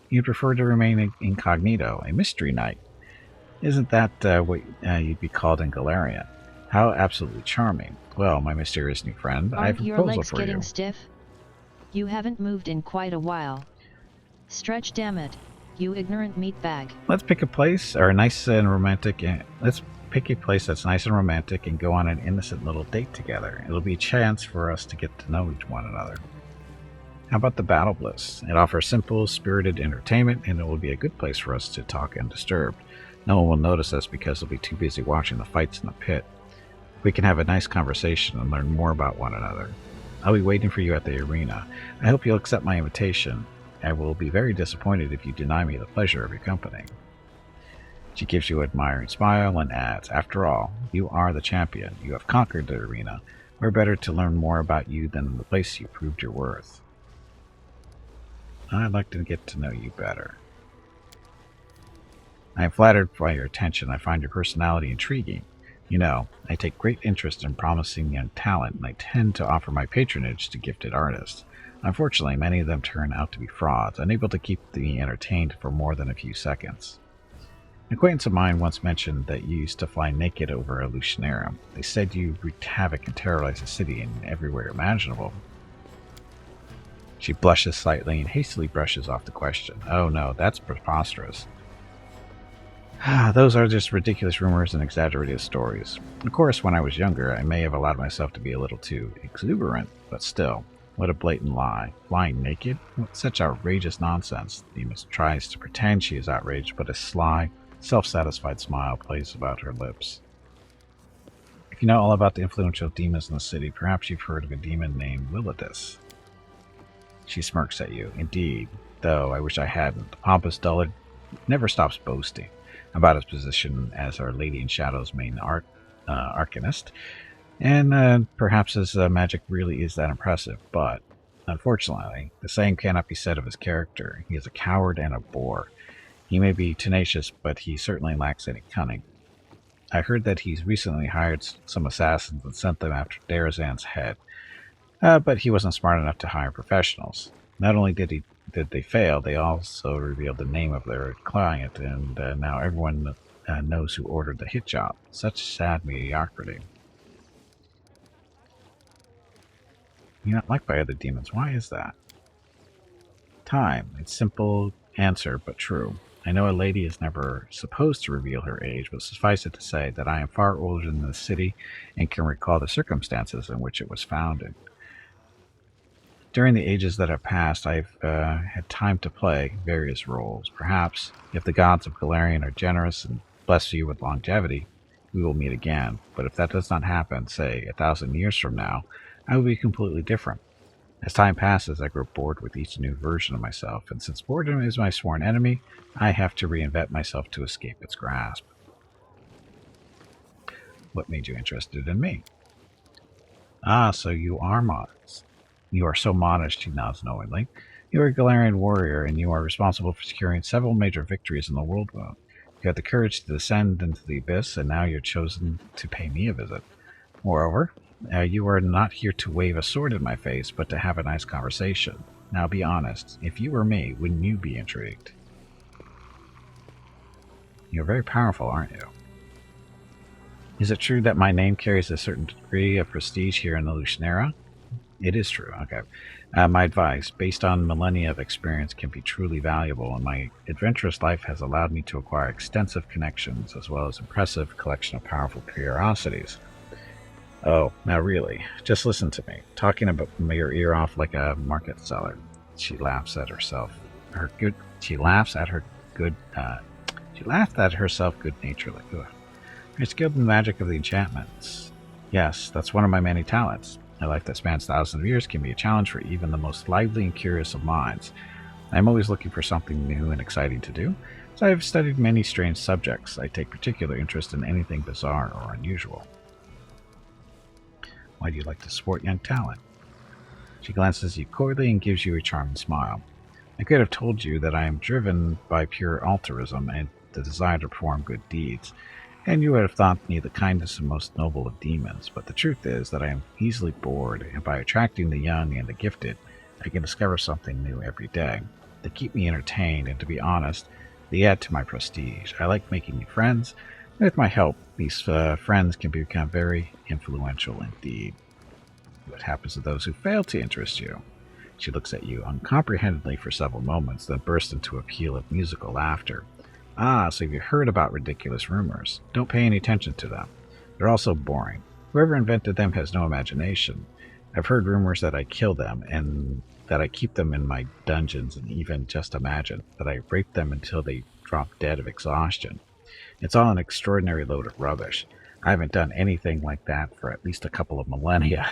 You'd prefer to remain incognito, a mystery knight. Isn't that what you'd be called in Galarian? How absolutely charming. Well, my mysterious new friend, I have a proposal for you. Aren't your legs getting stiff? You haven't moved in quite a while. Stretch, damn it. You ignorant meatbag. Let's pick a place, or nice and romantic. Let's pick a place that's nice and romantic and go on an innocent little date together. It'll be a chance for us to get to know one another. How about the Battle Bliss? It offers simple, spirited entertainment, and it will be a good place for us to talk undisturbed. No one will notice us because they'll be too busy watching the fights in the pit. We can have a nice conversation and learn more about one another. I'll be waiting for you at the arena. I hope you'll accept my invitation. I will be very disappointed if you deny me the pleasure of your company. She gives you an admiring smile and adds, after all, you are the champion. You have conquered the arena. Where better to learn more about you than in the place you proved your worth? I'd like to get to know you better. I am flattered by your attention. I find your personality intriguing. You know, I take great interest in promising young talent, and I tend to offer my patronage to gifted artists. Unfortunately, many of them turn out to be frauds, unable to keep me entertained for more than a few seconds. An acquaintance of mine once mentioned that you used to fly naked over Alushinyrra. They said you wreaked havoc and terrorized the city in every way imaginable. She blushes slightly and hastily brushes off the question. Oh no, that's preposterous. Those are just ridiculous rumors and exaggerated stories. Of course, when I was younger, I may have allowed myself to be a little too exuberant, but still, what a blatant lie. Flying naked? What such outrageous nonsense. Demas tries to pretend she is outraged, but a sly, self-satisfied smile plays about her lips. If you know all about the influential demons in the city, perhaps you've heard of a demon named Willidus. She smirks at you. Indeed, though I wish I hadn't. The pompous dullard never stops boasting about his position as Our Lady in Shadow's main arcanist, and perhaps his magic really is that impressive, but unfortunately, the same cannot be said of his character. He is a coward and a boor. He may be tenacious, but he certainly lacks any cunning. I heard that he's recently hired some assassins and sent them after Darazan's head, but he wasn't smart enough to hire professionals. Not only did they fail, they also revealed the name of their client, and now everyone knows who ordered the hit job. Such sad mediocrity. You're not liked by other demons. Why is that? Time. It's simple answer, but true. I know a lady is never supposed to reveal her age, but suffice it to say that I am far older than the city and can recall the circumstances in which it was founded. During the ages that have passed, I've had time to play various roles. Perhaps, if the gods of Galarian are generous and bless you with longevity, we will meet again. But if that does not happen, say 1,000 years from now, I will be completely different. As time passes, I grow bored with each new version of myself, and since boredom is my sworn enemy, I have to reinvent myself to escape its grasp. What made you interested in me? Ah, so you are modest. You are so modest, she nods knowingly. You are a Galarian warrior, and you are responsible for securing several major victories in the world wound. You had the courage to descend into the abyss, and now you're chosen to pay me a visit. Moreover, you are not here to wave a sword in my face, but to have a nice conversation. Now be honest, if you were me, wouldn't you be intrigued? You're very powerful, aren't you? Is it true that my name carries a certain degree of prestige here in Alushinyrra? It is true, okay. My advice, based on millennia of experience, can be truly valuable, and my adventurous life has allowed me to acquire extensive connections, as well as impressive collection of powerful curiosities. Oh, now really, just listen to me, talking about your ear off like a market seller. She laughs at herself. She laughed at herself good-naturedly. You're skilled in the magic of the enchantments. Yes, that's one of my many talents. A life that spans thousands of years can be a challenge for even the most lively and curious of minds. I'm always looking for something new and exciting to do, so I have studied many strange subjects. I take particular interest in anything bizarre or unusual. Why do you like to sport young talent? She glances at you coyly and gives you a charming smile. I could have told you that I am driven by pure altruism and the desire to perform good deeds, and you would have thought me the kindest and most noble of demons, but the truth is that I am easily bored, and by attracting the young and the gifted, I can discover something new every day. They keep me entertained, and to be honest, they add to my prestige. I like making new friends, and with my help, these friends can become very influential indeed. What happens to those who fail to interest you? She looks at you uncomprehendingly for several moments, then bursts into a peal of musical laughter. Ah, so you've heard about ridiculous rumors. Don't pay any attention to them. They're also boring. Whoever invented them has no imagination. I've heard rumors that I kill them, and that I keep them in my dungeons, and even, just imagine, that I rape them until they drop dead of exhaustion. It's all an extraordinary load of rubbish. I haven't done anything like that for at least a couple of millennia.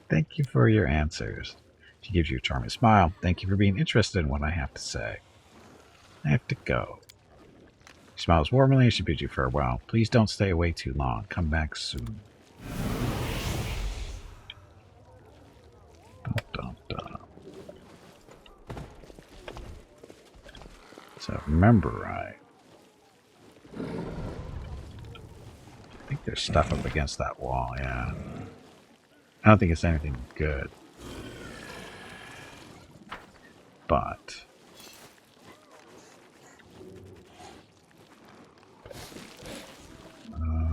Thank you for your answers. She gives you a charming smile. Thank you for being interested in what I have to say. I have to go. She smiles warmly and she bids you farewell. Please don't stay away too long. Come back soon. Dun, dun, dun. So remember right. I think there's stuff up against that wall, yeah. I don't think it's anything good. But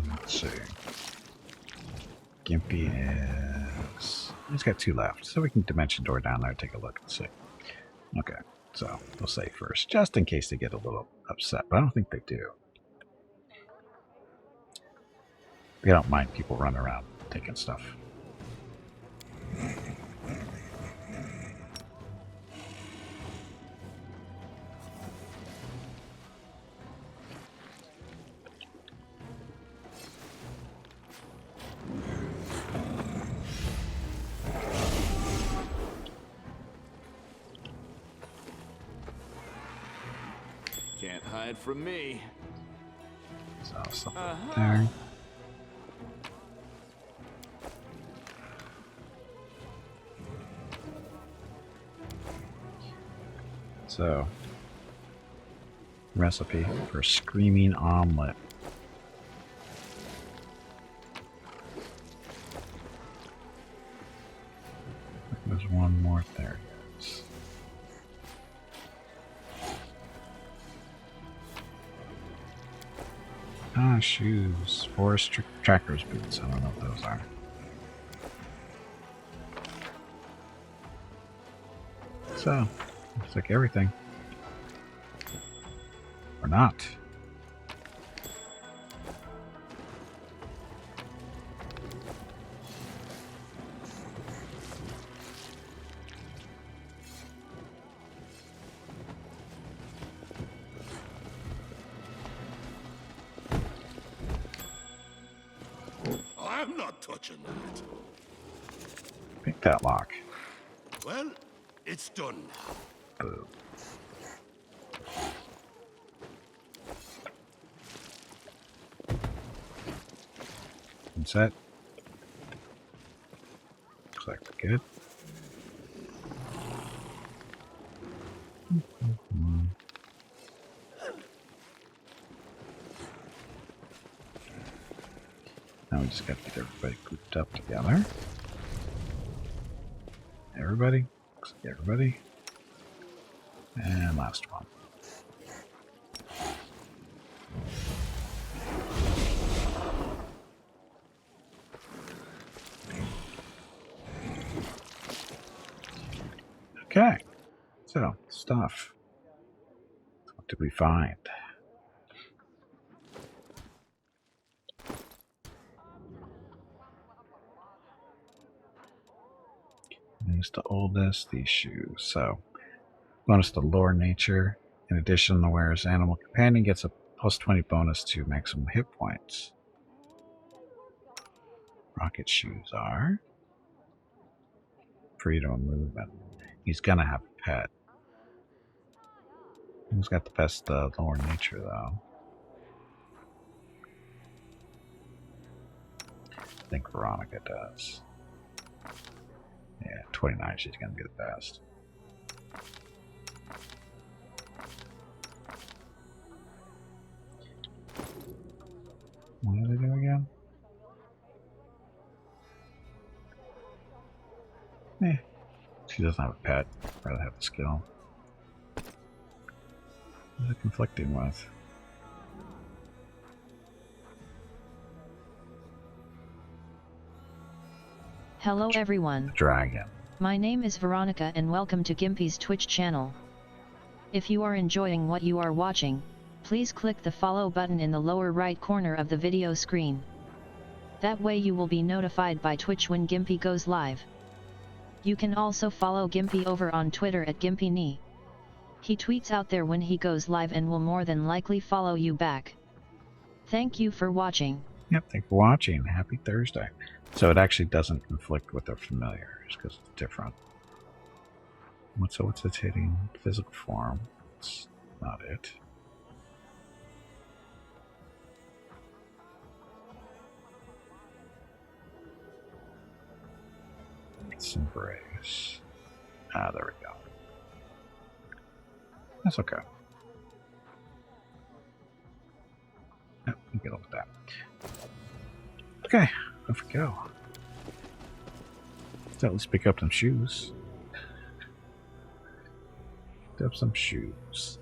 let's see. Gimpy is... He's got 2 left, so we can dimension door down there and take a look and see. Okay, so we'll save first, just in case they get a little upset, but I don't think they do. They don't mind people running around taking stuff. Can't hide from me. So something there. So, recipe for screaming omelet. There's one more there. Ah, shoes. Forest tracker's boots. I don't know what those are. So, looks like everything. Or not. I'm not touching that. Pick that lock. Well, it's done now. Boo. Mission set. Looks like we're good. Now we just got to get everybody grouped up together. Everybody. Looks like everybody. And last one. Okay. So, stuff. What did we find? Who's the oldest? These shoes. So, bonus to lore nature. In addition, the wearer's animal companion gets a plus 20 bonus to maximum hit points. Rocket shoes are freedom of movement. He's gonna have a pet. Who's got the best lore nature, though? I think Veronica does. Yeah, 29, she's gonna be the best. What do they do again? She doesn't have a pet. I'd rather have the skill. What is it conflicting with? Hello everyone. Dragon. My name is Veronica and welcome to Gimpy's Twitch channel. If you are enjoying what you are watching, please click the follow button in the lower right corner of the video screen. That way you will be notified by Twitch when Gimpy goes live. You can also follow Gimpy over on Twitter at GimpyKnee. He tweets out there when he goes live and will more than likely follow you back. Thank you for watching. Yep, thank you for watching. Happy Thursday. So it actually doesn't conflict with their familiars because it's different. So what's it hitting? Physical form. That's not it. Let's embrace. Ah, there we go. That's okay. Yep, we can get over that. Okay, off we go. So let's pick up some shoes. Pick up some shoes.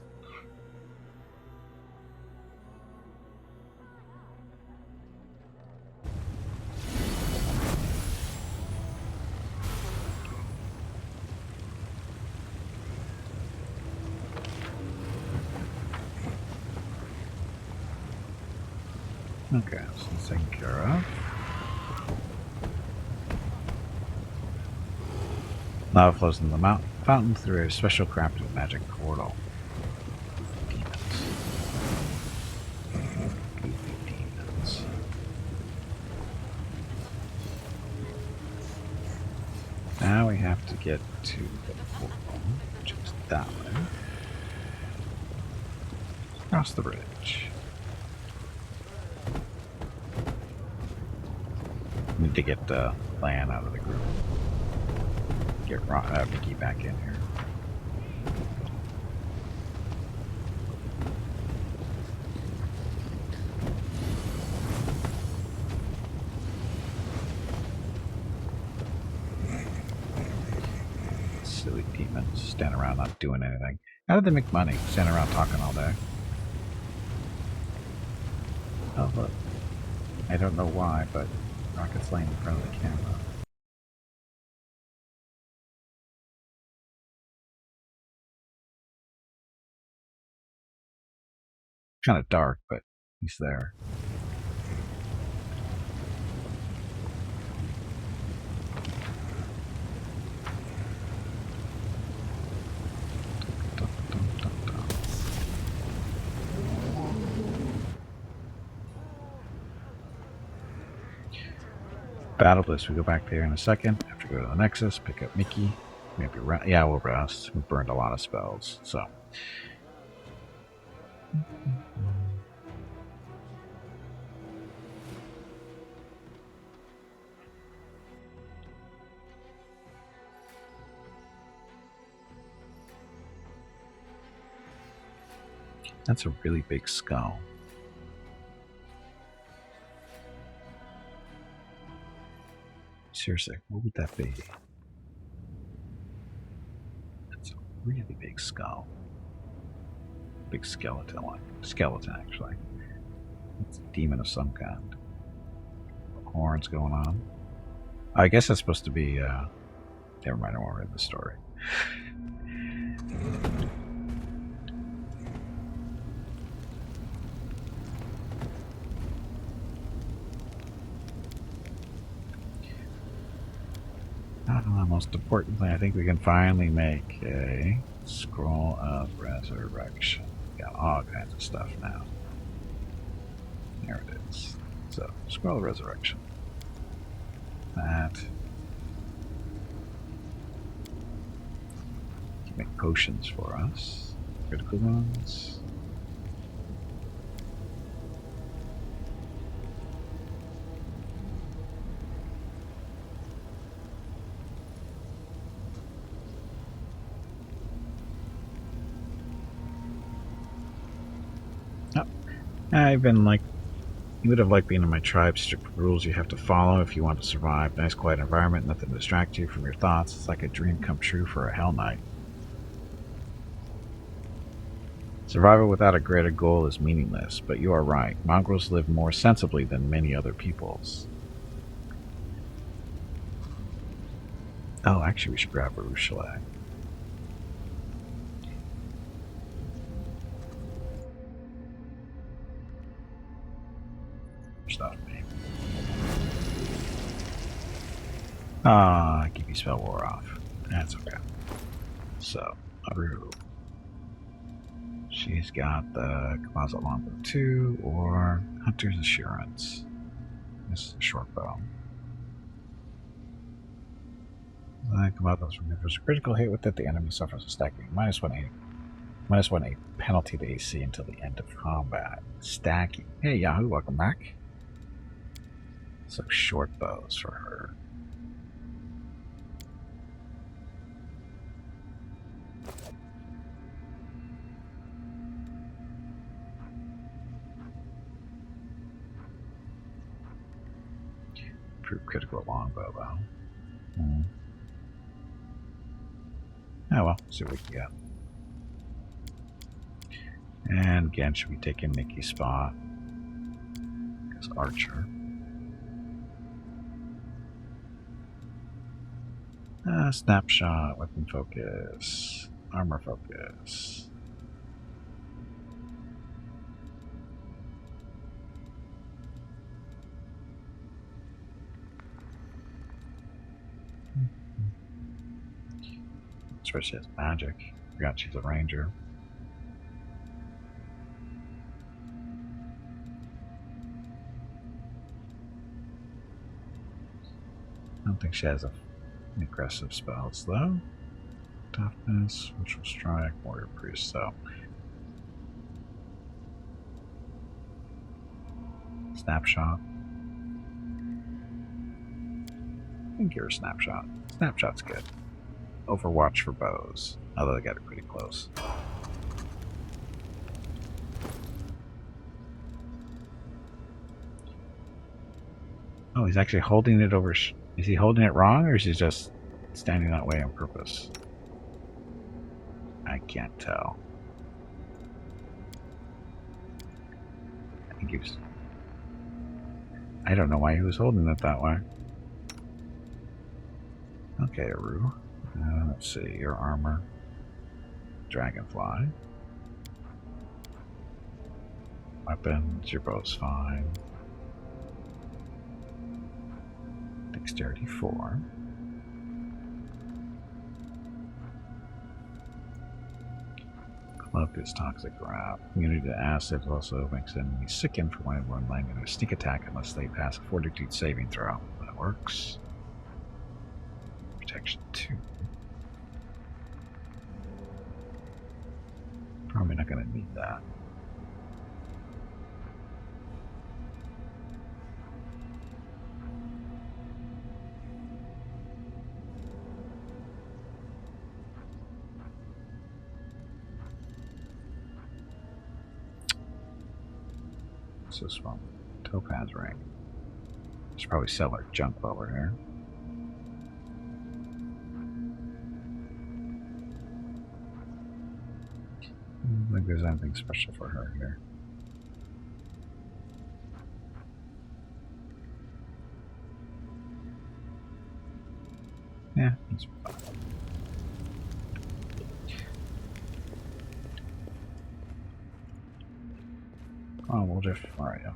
Okay, so that's taken care of. Lava flows into the fountain through a special crafted magic portal. Demons. Now we have to get to the portal, which is that way. Across the bridge. Need to get Lan out of the group. Get Mickey back in here. Silly demons stand around not doing anything. How did they make money? Standing around talking all day. Oh look. I don't know why, but Rocket's laying in front of the camera. Kind of dark, but he's there. Battle list. We go back there in a second. Have to go to the Nexus, pick up Mickey. Maybe rest. Yeah, we'll rest. We burned a lot of spells, so. That's a really big skull. Seriously, what would that be? That's a really big skull. Big skeleton, actually. It's a demon of some kind. Horns going on. I guess that's supposed to be, never mind, I won't read the story. Most importantly, I think we can finally make a scroll of resurrection. We got all kinds of stuff now. There it is. So, scroll of resurrection. That. Can make potions for us. Critical ones. You would have liked being in my tribe. Strict rules you have to follow if you want to survive. Nice quiet environment, nothing to distract you from your thoughts. It's like a dream come true for a Hell Knight. Survival without a greater goal is meaningless, but you are right. Mongrels live more sensibly than many other peoples. Oh, actually we should grab a Chalet. Stuff me. Keep your spell wore off. That's okay. So, Aru. She's got the Composite Longbow 2 or Hunter's Assurance. This is a short bow. There's a critical hit with it. The enemy suffers a stacking -1 penalty to AC until the end of combat. Stacking. Hey Yahoo, welcome back. So short bows for her. Improve critical longbow though. Oh well, see what we can get. And again, should be taking Nikki's spot as Archer. Snapshot, weapon focus, armor focus. That's where she has magic. Forgot she's a ranger. I don't think she has any aggressive spells though. Toughness, Ritual Strike, Warrior Priest, so. Snapshot. I can give her Snapshot. Snapshot's good. Overwatch for bows, although they got it pretty close. Oh, he's actually holding it over. Is he holding it wrong, or is he just standing that way on purpose? I can't tell. I think he was. I don't know why he was holding it that way. Okay, Aru. Let's see, your armor. Dragonfly. Weapons, your bow's fine. Dexterity 4. Cloak is toxic wrap. Immunity to acid also makes enemies sickened for one landing a sneak attack unless they pass a fortitude saving throw. That works. Protection 2. Probably not going to need that. What's this one? Topaz ring. Should probably sell our junk while we're here. I don't think there's anything special for her here. Yeah, that's fine. Oh, we'll just. Alright, yeah.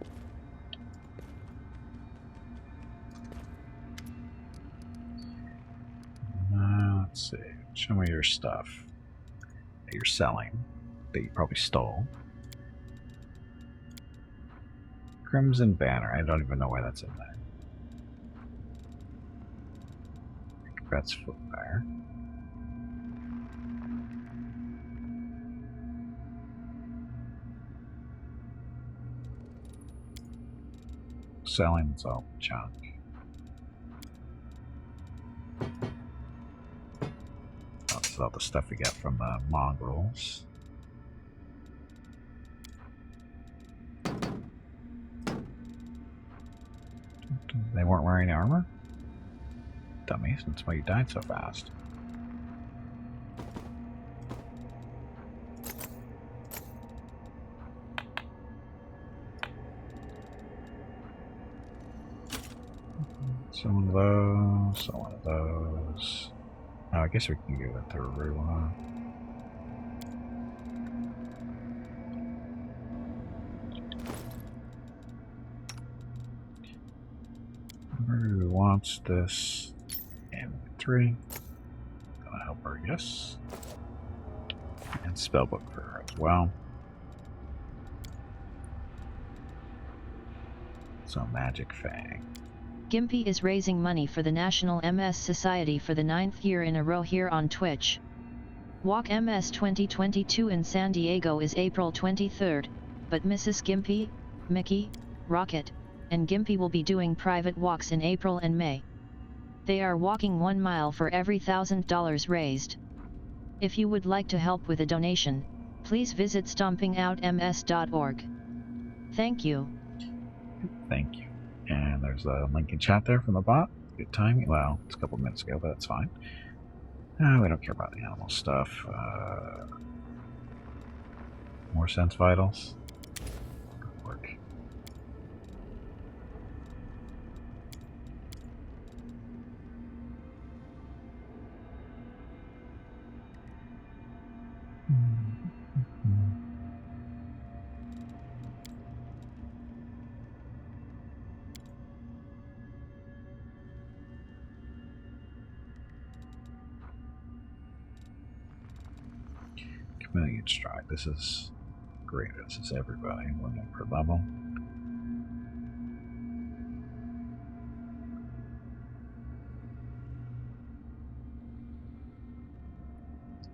Let's see. Show me your stuff that you're selling, that you probably stole. Crimson Banner. I don't even know why that's in there. That's footwear. Selling is all junk. That's all the stuff we get from the mongrels. They weren't wearing armor? Dummies, that's why you died so fast. So one of those, so one of those. Oh, I guess we can go with the Rua. Who wants this? And 3. Gonna help her, yes. And spellbook for her as well. So Magic Fang. Gimpy is raising money for the National MS Society for the 9th year in a row here on Twitch. Walk MS 2022 in San Diego is April 23rd, but Mrs. Gimpy, Mickey, Rocket, and Gimpy will be doing private walks in April and May. They are walking 1 mile for every $1,000 raised. If you would like to help with a donation, please visit stompingoutms.org. Thank you. Thank you. And there's a link in chat there from the bot. Good timing. Well, it's a couple minutes ago, but that's fine. We don't care about the animal stuff. More sense vitals. Good work. Chameleon Strike. This is great. This is everybody. 1 per level.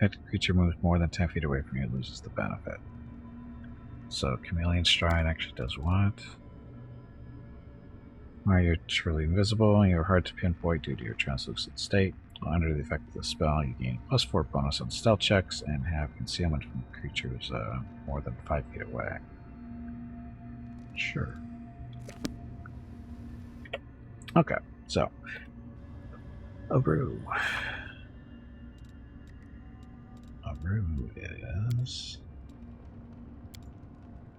If the creature moves more than 10 feet away from you, it loses the benefit. So Chameleon Strike actually does what? You're truly invisible and you're hard to pinpoint due to your translucent state. Under the effect of the spell, you gain +4 bonus on stealth checks and have concealment from creatures more than 5 feet away. Sure. Okay, so Aru. Aru is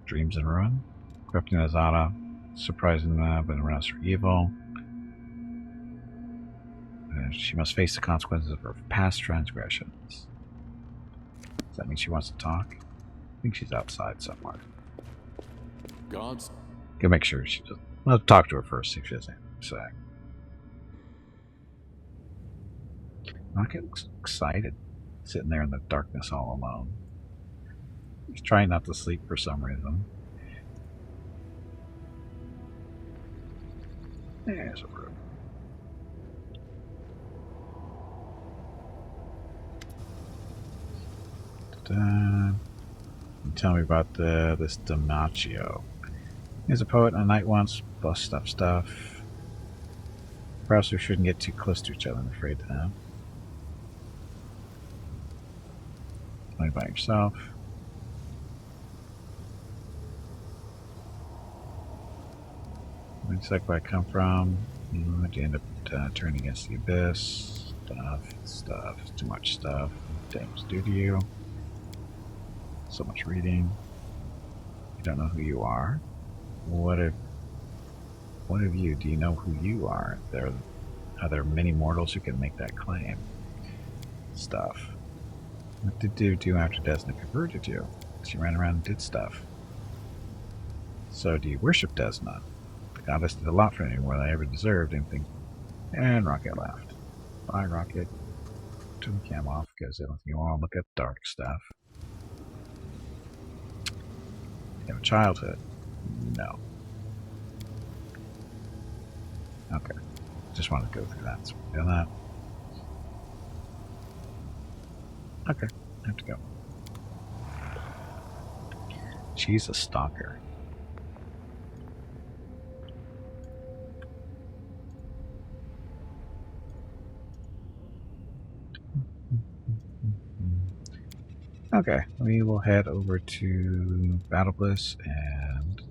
Dreams and Ruin. Corrupting Azada. Surprising but aroused for evil. She must face the consequences of her past transgressions. Does that mean she wants to talk? I think she's outside somewhere. Gods? Go make sure she does. I'll talk to her first, see if she has anything to say. Rocket looks excited, sitting there in the darkness all alone. He's trying not to sleep for some reason. There's a room. Tell me about this Damaccio. He's a poet and a knight once. Plus stuff. Perhaps we shouldn't get too close to each other, I'm afraid to have. Tell me about yourself. Exactly where I come from. You end up turning against the abyss. Stuff. Too much stuff. Things do to you. So much reading. You don't know who you are. What of you? Do you know who you are? Are there many mortals who can make that claim? Stuff. What did you do after Desna converted you? She ran around and did stuff. So do you worship Desna? The goddess did a lot for me, more than I ever deserved. And Rocket laughed. Bye, Rocket. Turn the cam off because I don't think you want to look at dark stuff. You have a childhood? No. Okay. Just wanted to go through that. So we're doing that. Okay. I have to go. She's a stalker. Okay, we will head over to Battle Bliss and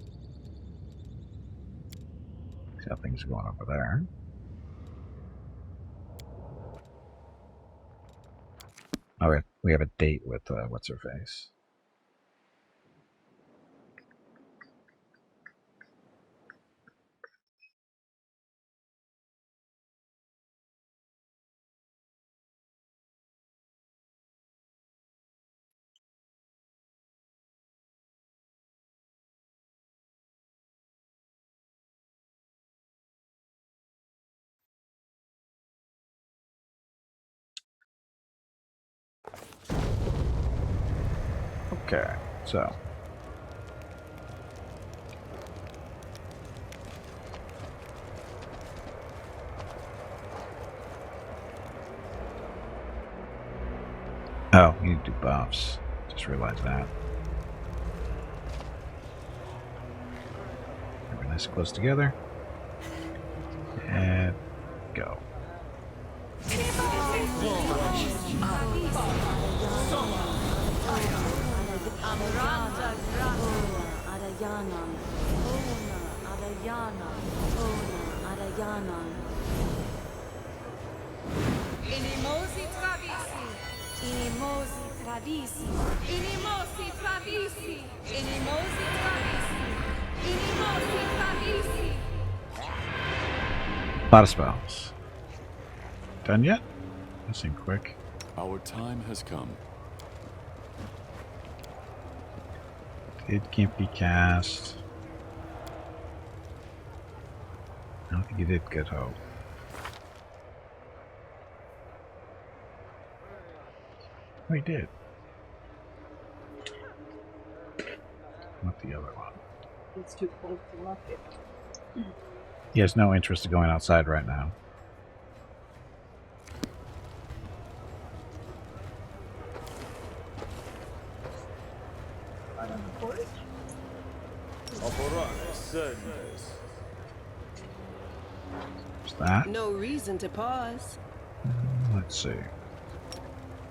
see how things are going over there. Oh, we have a date with what's her face. Okay, so oh, you need to do buffs. Just realized that. We're nice and close together. And go. Inimosi travisi. Inimosi travisi. Inimosi travisi. Inimosi travisi. Inimosi travisi. A lot of spells. Done yet? That seemed quick. Our time has come. It can't be cast. I don't think you did Good Hope. Oh, he did. Not the other one. It's too cold to lock it. He has no interest in going outside right now. Out on the porch? What's that? No reason to pause. Let's see.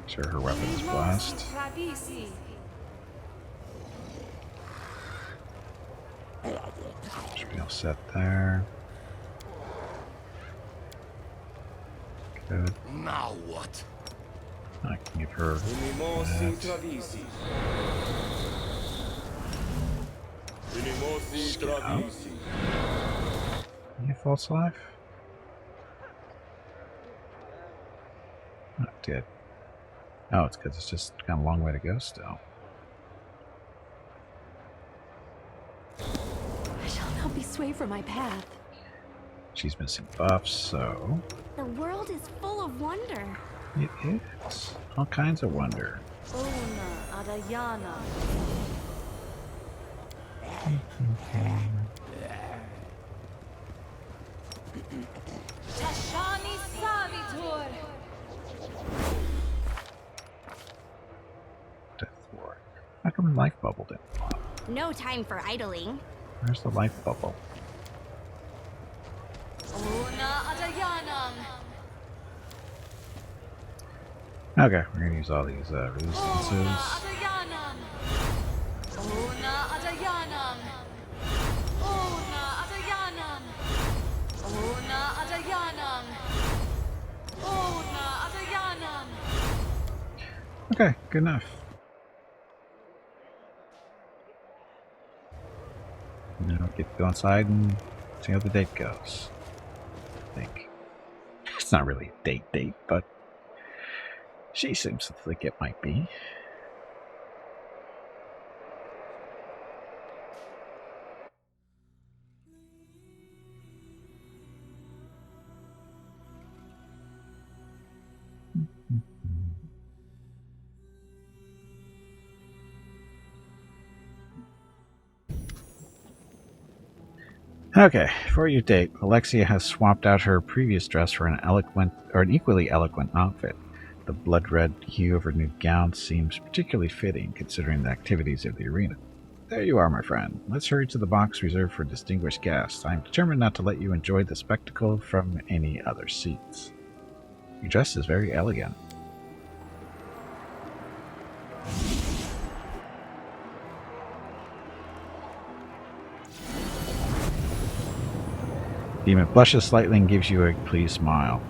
Sure, her weapon's blessed. Travisi. Should be all set there. Good. Now what? I can give her that. Scout. You false life? Oh, it did. Oh, it's because it's just got a long way to go still. I shall not be swayed from my path. She's missing buffs, so The world is full of wonder. it is. All kinds of wonder. Ona Adayana. Tashani Savitor. Death Ward. How come life bubble didn't pop? No time for idling. Where's the life bubble? Ona Adayanam. Okay, we're gonna use all these resistances. Ona Adayanam. Ona Adayanam. Ona Adayanam. Okay, good enough. Now get to go inside and see how the date goes. I think. It's not really a date, but she seems to think it might be. Okay, for your date, Alexia has swapped out her previous dress for an equally eloquent outfit. The blood-red hue of her new gown seems particularly fitting, considering the activities of the arena. There you are, my friend. Let's hurry to the box reserved for distinguished guests. I am determined not to let you enjoy the spectacle from any other seats. Your dress is very elegant. Demon blushes slightly and gives you a pleased smile.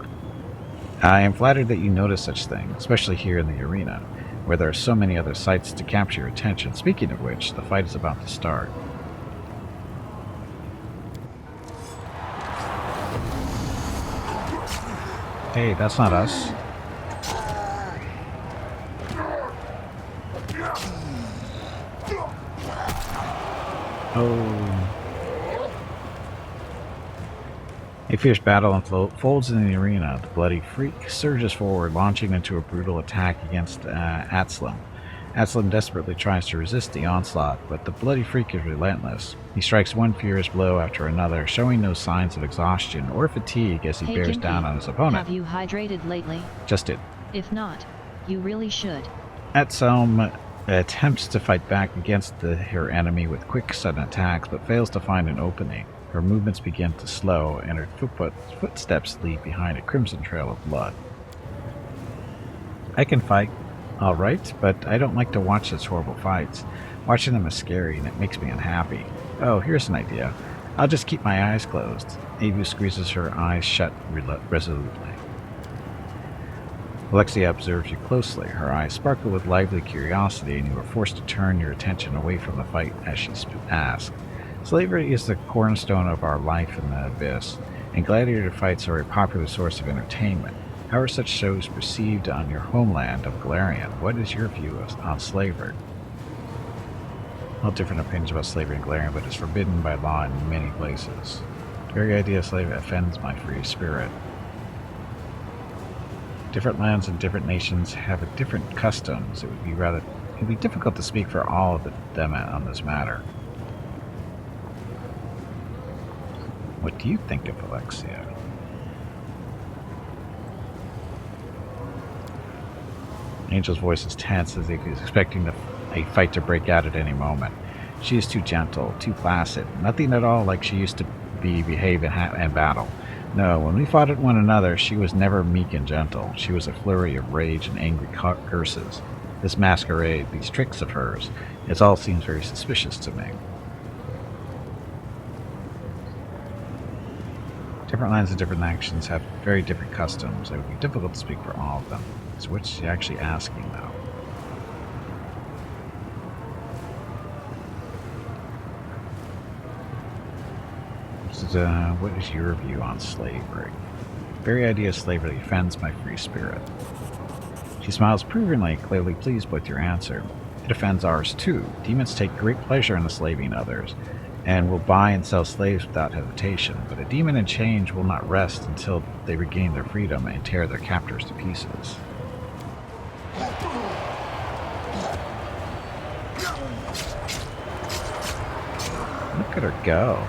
I am flattered that you notice such things, especially here in the arena, where there are so many other sights to capture your attention. Speaking of which, the fight is about to start. Hey, that's not us. Oh. A fierce battle unfolds in the arena. The bloody freak surges forward, launching into a brutal attack against Atslam. Atslam desperately tries to resist the onslaught, but the bloody freak is relentless. He strikes one furious blow after another, showing no signs of exhaustion or fatigue as he bears down on his opponent. Have you hydrated lately? Just did. If not, you really should. Atslam attempts to fight back against her enemy with quick, sudden attacks, but fails to find an opening. Her movements begin to slow, and her footsteps leave behind a crimson trail of blood. I can fight, all right, but I don't like to watch such horrible fights. Watching them is scary, and it makes me unhappy. Oh, here's an idea. I'll just keep my eyes closed. Avu squeezes her eyes shut resolutely. Alexia observes you closely. Her eyes sparkle with lively curiosity, and you are forced to turn your attention away from the fight as she asks. Slavery is the cornerstone of our life in the Abyss, and gladiator fights are a popular source of entertainment. How are such shows perceived on your homeland of Galarian? What is your view on slavery? All different opinions about slavery in Galarian, but it's forbidden by law in many places. The very idea of slavery offends my free spirit. Different lands and different nations have different customs. It would be difficult to speak for all of them on this matter. What do you think of Alexia? Angel's voice is tense as if he's expecting a fight to break out at any moment. She is too gentle, too placid, nothing at all like she used to behave in battle. No, when we fought at one another, she was never meek and gentle. She was a flurry of rage and angry curses. This masquerade, these tricks of hers, it all seems very suspicious to me. Different lands and different actions have very different customs. It would be difficult to speak for all of them. So what's she actually asking, though? What is your view on slavery? The very idea of slavery offends my free spirit. She smiles approvingly, clearly pleased with your answer. It offends ours too. Demons take great pleasure in enslaving others, and will buy and sell slaves without hesitation, but a demon in chains will not rest until they regain their freedom and tear their captors to pieces. Look at her go.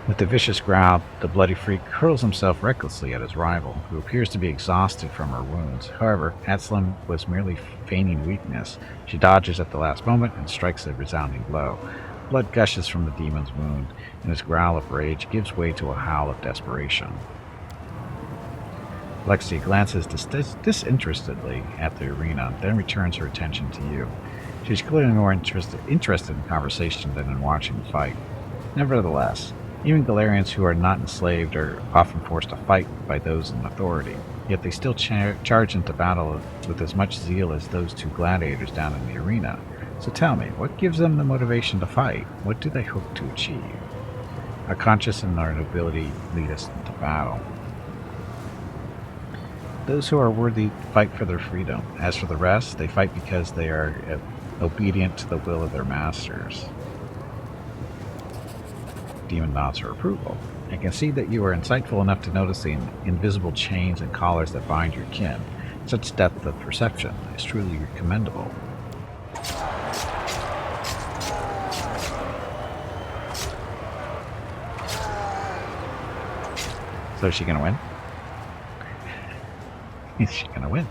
With a vicious growl, the bloody freak hurls himself recklessly at his rival, who appears to be exhausted from her wounds. However, Atslam was merely feigning weakness. She dodges at the last moment and strikes a resounding blow. Blood gushes from the demon's wound, and his growl of rage gives way to a howl of desperation. Alexia glances disinterestedly at the arena, then returns her attention to you. She's clearly more interested in conversation than in watching the fight. Nevertheless, Even Galarians who are not enslaved are often forced to fight by those in authority, yet they still charge into battle with as much zeal as those two gladiators down in the arena. So tell me, what gives them the motivation to fight? What do they hope to achieve? Our conscience and our nobility lead us into battle. Those who are worthy fight for their freedom. As for the rest, they fight because they are obedient to the will of their masters. Demon nods her approval. I can see that you are insightful enough to notice the invisible chains and collars that bind your kin. Such depth of perception is truly commendable. So is she gonna win? Is she gonna win?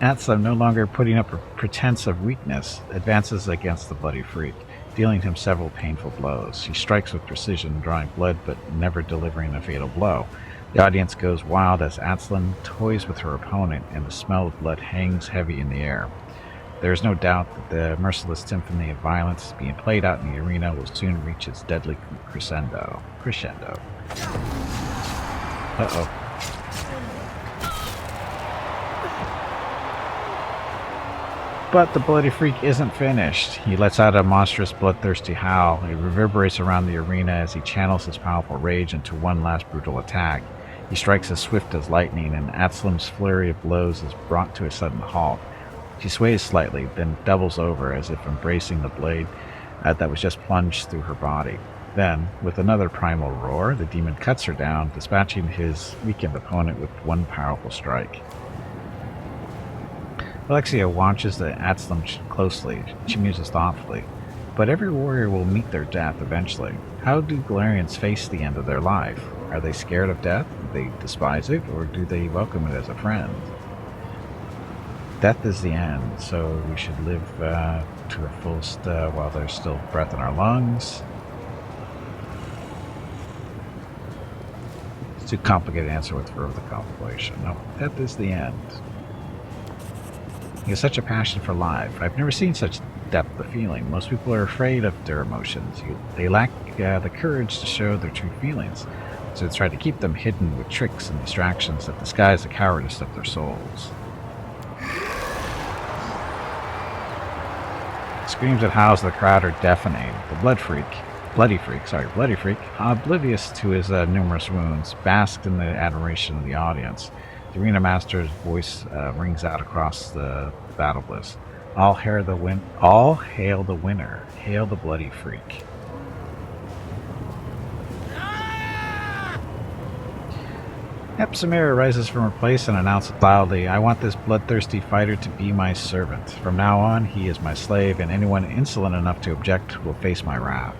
Atslum, no longer putting up a pretense of weakness, advances against the bloody freak, dealing him several painful blows. She strikes with precision, drawing blood but never delivering a fatal blow. The audience goes wild as Atslum toys with her opponent, and the smell of blood hangs heavy in the air. There is no doubt that the merciless symphony of violence being played out in the arena will soon reach its deadly crescendo. Uh-oh. But the bloody freak isn't finished. He lets out a monstrous, bloodthirsty howl. It reverberates around the arena as he channels his powerful rage into one last brutal attack. He strikes as swift as lightning, and Atslum's flurry of blows is brought to a sudden halt. She sways slightly, then doubles over as if embracing the blade that was just plunged through her body. Then, with another primal roar, the demon cuts her down, dispatching his weakened opponent with one powerful strike. Alexia watches the Atslum closely. She muses thoughtfully. But every warrior will meet their death eventually. How do Galarians face the end of their life? Are they scared of death? Do they despise it? Or do they welcome it as a friend? Death is the end, so we should live to the fullest while there's still breath in our lungs. It's too complicated to answer with further contemplation. No, death is the end. He has such a passion for life. I've never seen such depth of feeling. Most people are afraid of their emotions. They lack the courage to show their true feelings, so they try to keep them hidden with tricks and distractions that disguise the cowardice of their souls. Screams and howls of the crowd are deafening. The bloody freak, oblivious to his numerous wounds, basked in the admiration of the audience. The arena master's voice rings out across the battle bliss. All hail the winner. Hail the bloody freak. Hep-Samira rises from her place and announces loudly, I want this bloodthirsty fighter to be my servant. From now on, he is my slave, and anyone insolent enough to object will face my wrath.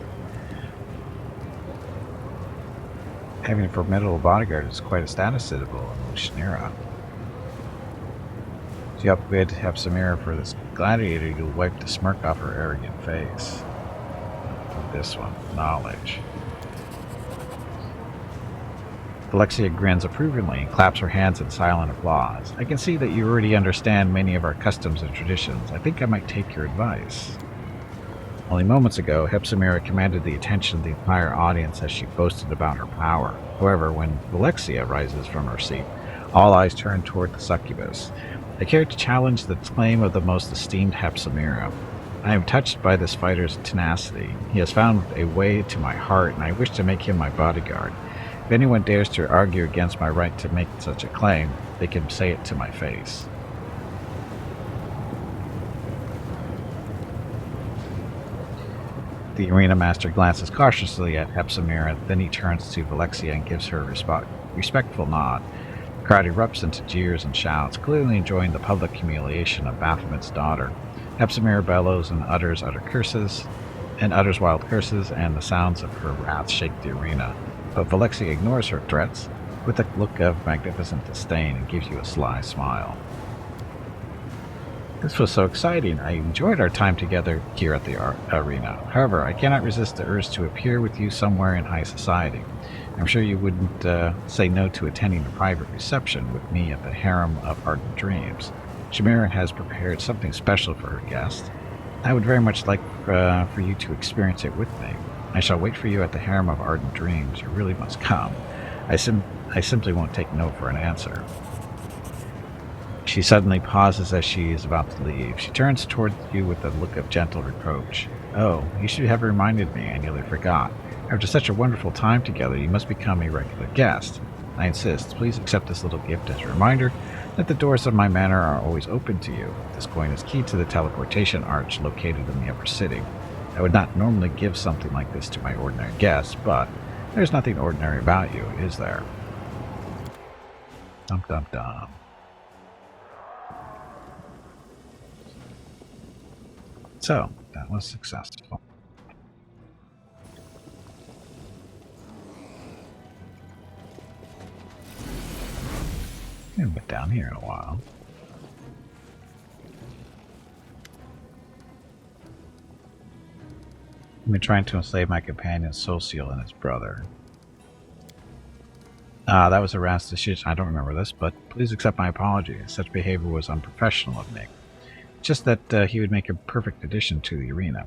Having a formidable bodyguard is quite a status symbol in Alushinyrra. She upbid Hep-Samira for this gladiator to wipe the smirk off her arrogant face. This one, knowledge. Alexia grins approvingly and claps her hands in silent applause. I can see that you already understand many of our customs and traditions. I think I might take your advice. Only moments ago, Hep-Samira commanded the attention of the entire audience as she boasted about her power. However, when Alexia rises from her seat, all eyes turn toward the succubus. They care to challenge the claim of the most esteemed Hep-Samira. I am touched by this fighter's tenacity. He has found a way to my heart, and I wish to make him my bodyguard. If anyone dares to argue against my right to make such a claim, they can say it to my face. The arena master glances cautiously at Hep-Samira, then he turns to Alexia and gives her a respectful nod. The crowd erupts into jeers and shouts, clearly enjoying the public humiliation of Baphomet's daughter. Hep-Samira bellows and utters wild curses, and the sounds of her wrath shake the arena. But Alexia ignores her threats with a look of magnificent disdain and gives you a sly smile. This was so exciting. I enjoyed our time together here at the arena. However, I cannot resist the urge to appear with you somewhere in high society. I'm sure you wouldn't say no to attending a private reception with me at the Harem of Ardent Dreams. Shamira has prepared something special for her guest. I would very much like for you to experience it with me. I shall wait for you at the harem of ardent dreams. You really must come. I simply won't take no for an answer. She suddenly pauses as she is about to leave. She turns towards you with a look of gentle reproach. Oh, you should have reminded me. I nearly forgot. After such a wonderful time together, you must become a regular guest. I insist. Please accept this little gift as a reminder that the doors of my manor are always open to you. This coin is key to the teleportation arch located in the upper city. I would not normally give something like this to my ordinary guests, but there's nothing ordinary about you, is there? Dum dum dum. So, that was successful. I haven't been down here in a while. I've been trying to enslave my companion Social and his brother. That was a rash decision. I don't remember this, but please accept my apologies. Such behavior was unprofessional of me. Just that he would make a perfect addition to the arena.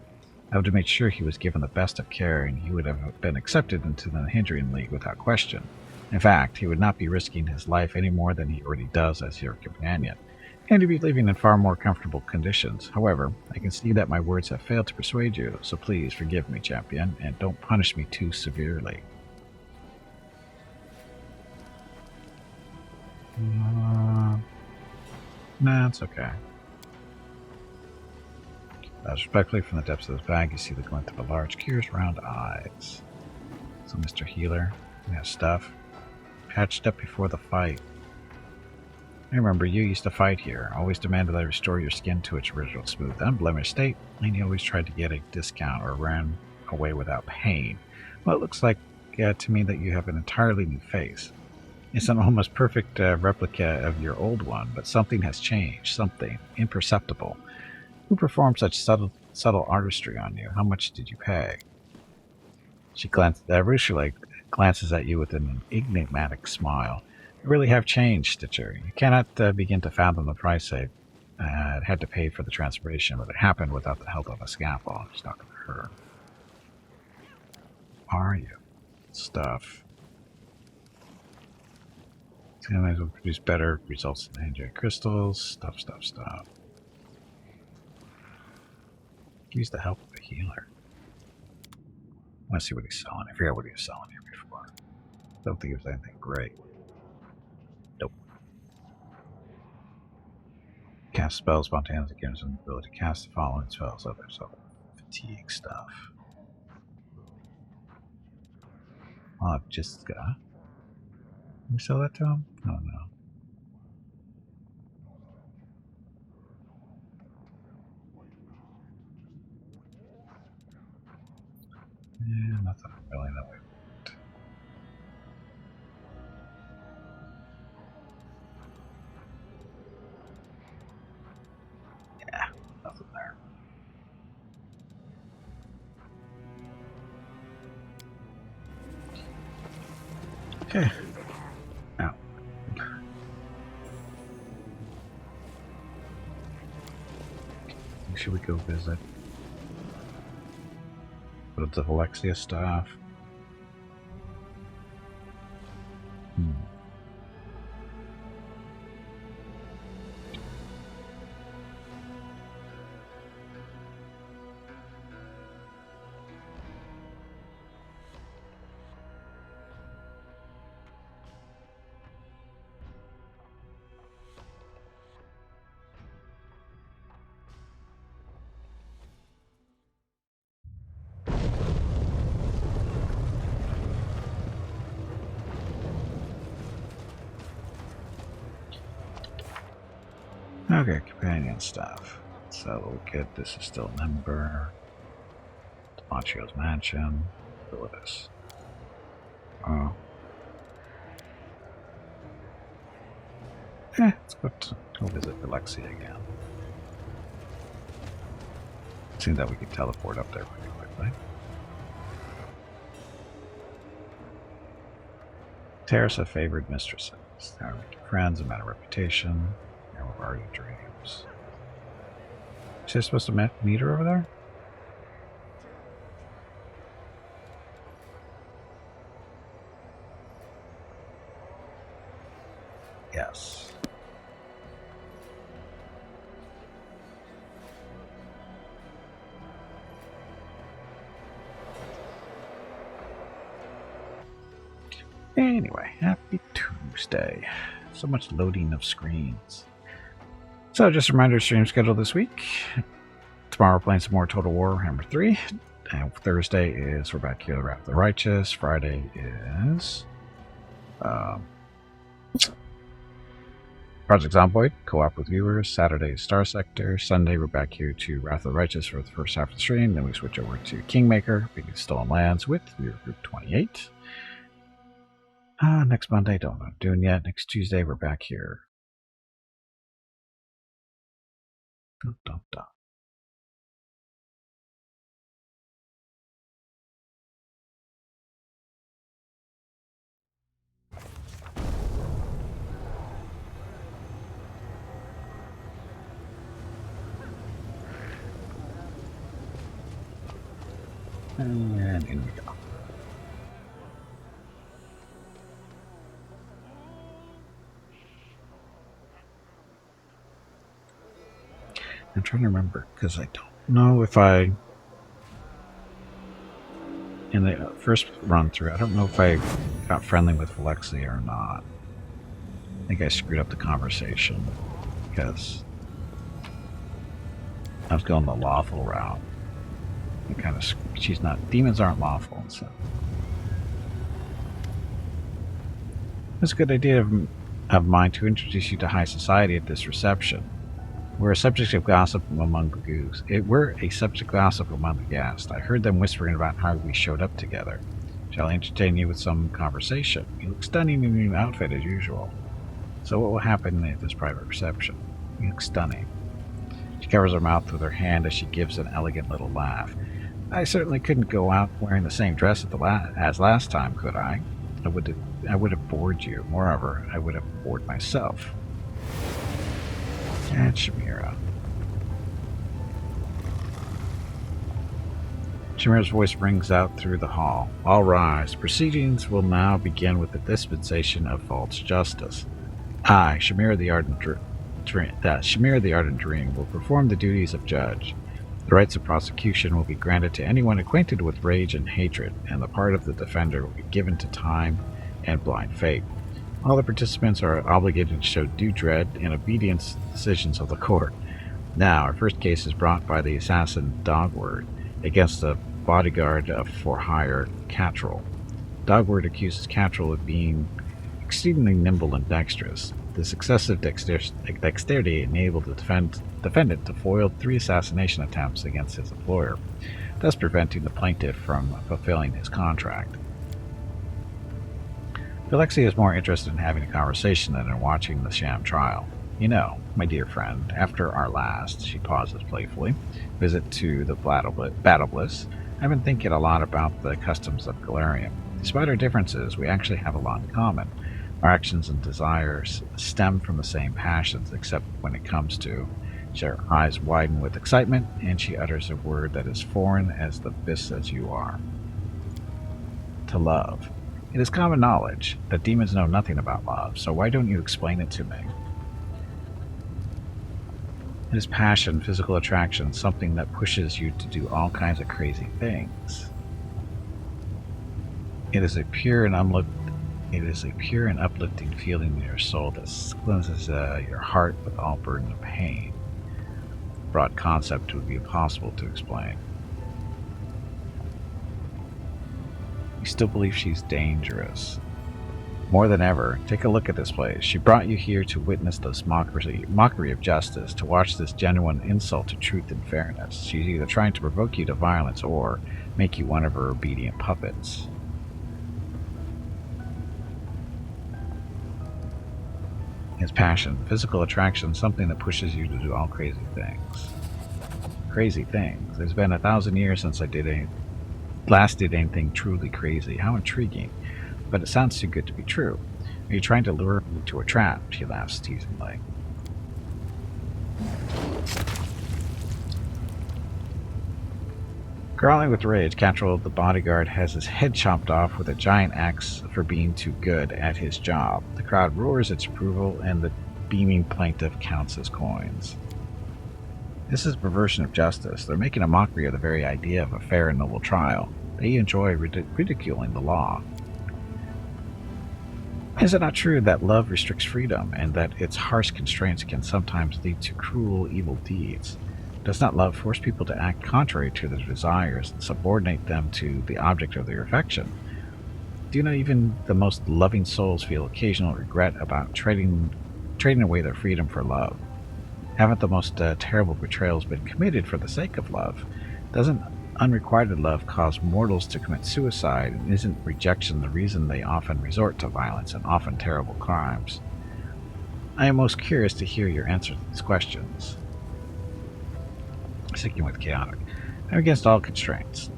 I would have made sure he was given the best of care, and he would have been accepted into the Hindrian League without question. In fact, he would not be risking his life any more than he already does as your companion, and he'd be living in far more comfortable conditions. However, I can see that my words have failed to persuade you, so please forgive me, champion, and don't punish me too severely. Nah, it's okay. Respectfully, from the depths of his bag, you see the glint of a large, curious round eyes. So, Mr. Healer, you have stuff. Patched up before the fight. I remember you used to fight here. Always demanded I restore your skin to its original smooth, unblemished state, and you always tried to get a discount or ran away without pain. Well, it looks like to me that you have an entirely new face. It's an almost perfect replica of your old one, but something has changed, something imperceptible. Who performed such subtle artistry on you? How much did you pay? She glances at you with an enigmatic smile. You really have changed, Stitcher. You cannot begin to fathom the price I had to pay for the transformation, but it happened without the help of a scaffold. She's talking to her. Who are you? Stuff. Sometimes will produce better results than Hindrian crystals. Stuff. Use the help of a healer. I want to see what he's selling. I forgot what he was selling here before. Don't think it was anything great. Nope. Cast spells spontaneously gives him the ability to cast the following spells. Others of fatigue stuff. I've just got. Can we sell that to him? Oh no. Yeah, nothing really that we want. Yeah, nothing there. Okay. Now. Should we go visit? But the Alexia stuff. Okay, companion stuff. So we'll get this is still a member. Demontrio's mansion. Go with this. Oh. Let's go visit Alexia again. Seems that we can teleport up there pretty quickly. Terrace of favored mistresses. They are friends, a matter of reputation. What are your dreams? Is she supposed to meet her over there? Anyway, happy Tuesday. So much loading of screens. So just a reminder, stream schedule this week. Tomorrow we're playing some more Total War Warhammer 3. And Thursday is we're back here to Wrath of the Righteous. Friday is Project Zomboid, co-op with viewers. Saturday is Star Sector. Sunday we're back here to Wrath of the Righteous for the first half of the stream. Then we switch over to Kingmaker, Beacon Stolen Lands with Viewer Group 28. Next Monday, don't know what I'm doing yet. Next Tuesday we're back here. Dun, dun, dun. And in we go. I'm trying to remember because I don't know if I, in the first run through, I don't know if I got friendly with Alexia or not. I think I screwed up the conversation because I was going the lawful route. It kind of, she's not, demons aren't lawful, so it's a good idea of mine to introduce you to high society at this reception. We're a subject of gossip among the goose. We're a subject of gossip among the guests. I heard them whispering about how we showed up together. Shall I entertain you with some conversation? You look stunning in your new outfit as usual. So what will happen at this private reception? You look stunning. She covers her mouth with her hand as she gives an elegant little laugh. I certainly couldn't go out wearing the same dress as last time, could I? I would have bored you. Moreover, I would have bored myself. And Chameleon. Chameleon's voice rings out through the hall. All rise. Proceedings will now begin with the dispensation of false justice. I, Chameleon the Ardent Dream, will perform the duties of judge. The rights of prosecution will be granted to anyone acquainted with rage and hatred, and the part of the defender will be given to time and blind fate. All the participants are obligated to show due dread and obedience to the decisions of the court. Now, our first case is brought by the assassin Dogword against the bodyguard for hire Catrol. Dogword accuses Catrol of being exceedingly nimble and dexterous. This excessive dexterity enabled the defendant to foil 3 assassination attempts against his employer, thus preventing the plaintiff from fulfilling his contract. Alexia is more interested in having a conversation than in watching the sham trial. You know, my dear friend, after our last, she pauses playfully, visit to the Battle Bliss, I've been thinking a lot about the customs of Galarium. Despite our differences, we actually have a lot in common. Our actions and desires stem from the same passions, except when it comes to... Her eyes widen with excitement, and she utters a word that is foreign as the abyss as you are. To love. It is common knowledge that demons know nothing about love, so why don't you explain it to me? It is passion, physical attraction, something that pushes you to do all kinds of crazy things. It is a pure and uplifting feeling in your soul that cleanses your heart with all burden of pain. Broad concept would be impossible to explain. You still believe she's dangerous. More than ever, take a look at this place. She brought you here to witness this mockery of justice, to watch this genuine insult to truth and fairness. She's either trying to provoke you to violence or make you one of her obedient puppets. His passion, physical attraction, something that pushes you to do all crazy things. Crazy things. There's been 1,000 years since I last did anything truly crazy. How intriguing. But it sounds too good to be true. Are you trying to lure me to a trap? She laughs teasingly. Growling with rage, Catrol, the bodyguard, has his head chopped off with a giant axe for being too good at his job. The crowd roars its approval, and the beaming plaintiff counts his coins. This is a perversion of justice. They're making a mockery of the very idea of a fair and noble trial. They enjoy ridiculing the law. Is it not true that love restricts freedom, and that its harsh constraints can sometimes lead to cruel, evil deeds? Does not love force people to act contrary to their desires and subordinate them to the object of their affection? Do not even the most loving souls feel occasional regret about trading away their freedom for love? Haven't the most terrible betrayals been committed for the sake of love? Doesn't unrequited love cause mortals to commit suicide, and isn't rejection the reason they often resort to violence and often terrible crimes? I am most curious to hear your answer to these questions. Sticking with chaotic. I'm against all constraints.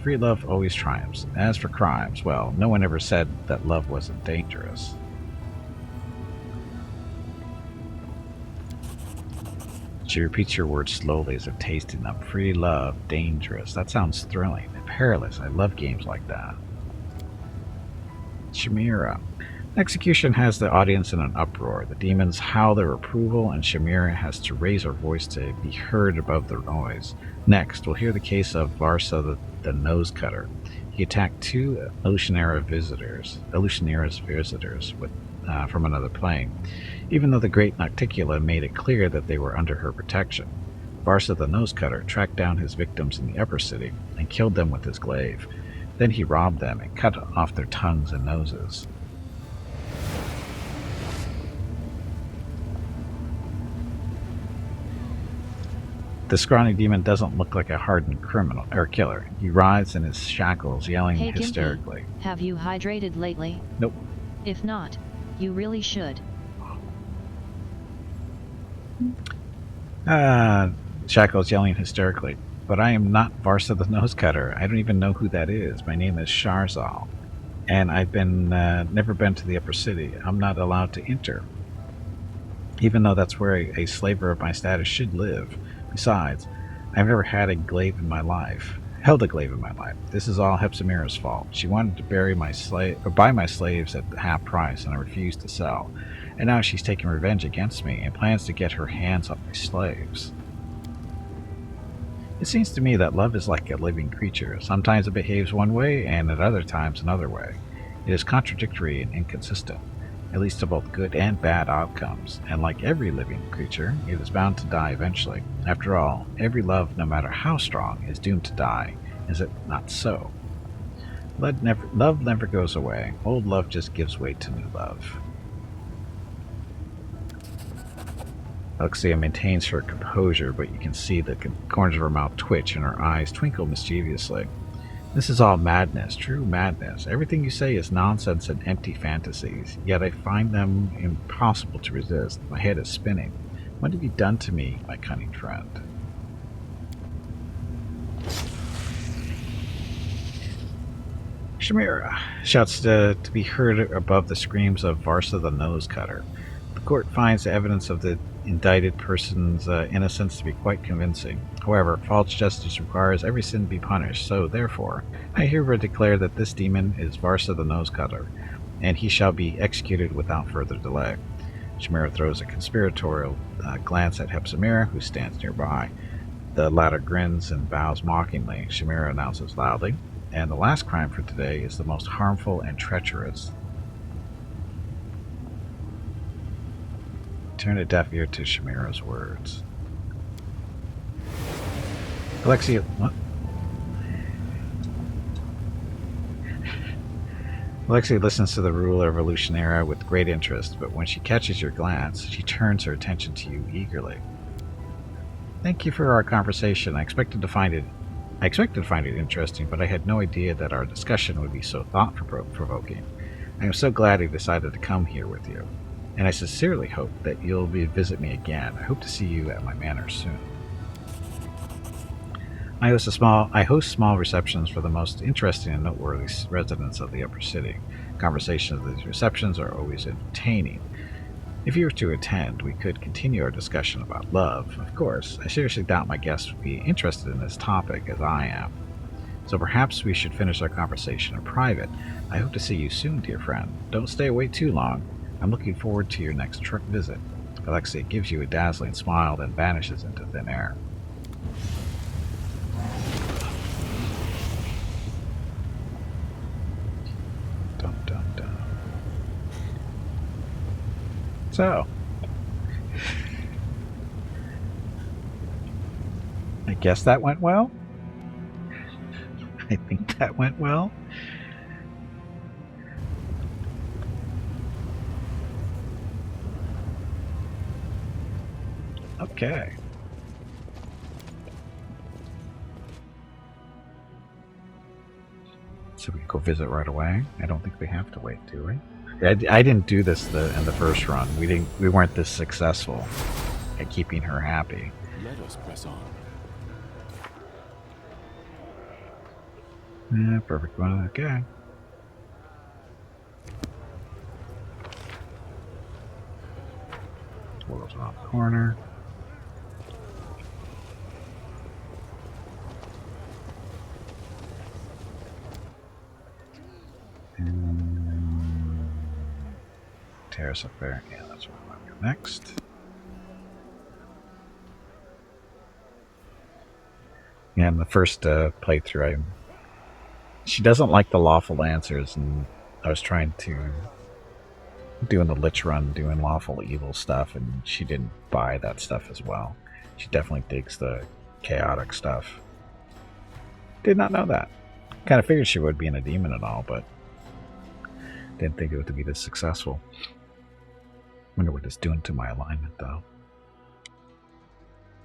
Free love always triumphs. As for crimes, well, no one ever said that love wasn't dangerous. She repeats your words slowly as if tasting them. Free love, dangerous. That sounds thrilling and perilous. I love games like that. Chameleon. Execution has the audience in an uproar. The demons howl their approval, and Chameleon has to raise her voice to be heard above the noise. Next, we'll hear the case of Varsa the Nose Cutter. He attacked two Alushinyrra's visitors from another plane, even though the Great Nocticula made it clear that they were under her protection. Varsa the Nose Cutter tracked down his victims in the upper city and killed them with his glaive. Then he robbed them and cut off their tongues and noses. The scrawny demon doesn't look like a hardened criminal or killer. He writhes in his shackles, yelling Hey, hysterically. Gimpy, have you hydrated lately? Nope. If not, you really should. Shackles yelling hysterically. But I am not Varsa the Nose Cutter. I don't even know who that is. My name is Sharzal, and I've never been to the upper city. I'm not allowed to enter, even though that's where a slaver of my status should live. Besides, I've never held a glaive in my life. This is all Hepzibah's fault. She wanted to buy my slaves at half price, and I refused to sell. And now she's taking revenge against me and plans to get her hands on my slaves. It seems to me that love is like a living creature. Sometimes it behaves one way, and at other times another way. It is contradictory and inconsistent, at least to both good and bad outcomes, and like every living creature, it is bound to die eventually. After all, every love, no matter how strong, is doomed to die. Is it not so? Love never goes away. Old love just gives way to new love. Alexia maintains her composure, but you can see the corners of her mouth twitch and her eyes twinkle mischievously. This is all madness, true madness. Everything you say is nonsense and empty fantasies, yet I find them impossible to resist. My head is spinning. What have you done to me, my cunning friend? Chameleon shouts to be heard above the screams of Varsa the Nose Cutter. The court finds the evidence of the indicted person's innocence to be quite convincing. However, false justice requires every sin be punished, so therefore, I hereby declare that this demon is Varsa the Nose Cutter, and he shall be executed without further delay. Chameleon throws a conspiratorial glance at Hepzibah, who stands nearby. The latter grins and bows mockingly. Chameleon announces loudly, and the last crime for today is the most harmful and treacherous. Turn a deaf ear to Chameleon's words. Alexia, what? Alexia listens to the ruler of Alushinyrra with great interest, but when she catches your glance, she turns her attention to you eagerly. Thank you for our conversation. I expected to find it interesting, but I had no idea that our discussion would be so thought-provoking. I am so glad I decided to come here with you, and I sincerely hope that you'll visit me again. I hope to see you at my manor soon. I host small receptions for the most interesting and noteworthy residents of the upper city. Conversations at these receptions are always entertaining. If you were to attend, we could continue our discussion about love. Of course, I seriously doubt my guests would be interested in this topic as I am. So perhaps we should finish our conversation in private. I hope to see you soon, dear friend. Don't stay away too long. I'm looking forward to your next visit. Alexia gives you a dazzling smile, then vanishes into thin air. Dum, dum, dum. so. I guess that went well. I think that went well. Okay. So we can go visit right away. I don't think we have to wait, do we? I didn't do this in the first run. We weren't this successful at keeping her happy. Let us press on. Yeah, perfect one. Okay. World's around the corner. Terrace up there. Yeah, that's where I'm going to go next. Yeah, in the first playthrough, she doesn't like the lawful answers, and I was trying to doing the Lich run, doing lawful evil stuff, and she didn't buy that stuff as well. She definitely digs the chaotic stuff. Did not know that. Kind of figured she would be in a demon and all, but didn't think it would be this successful. Wonder what it's doing to my alignment, though.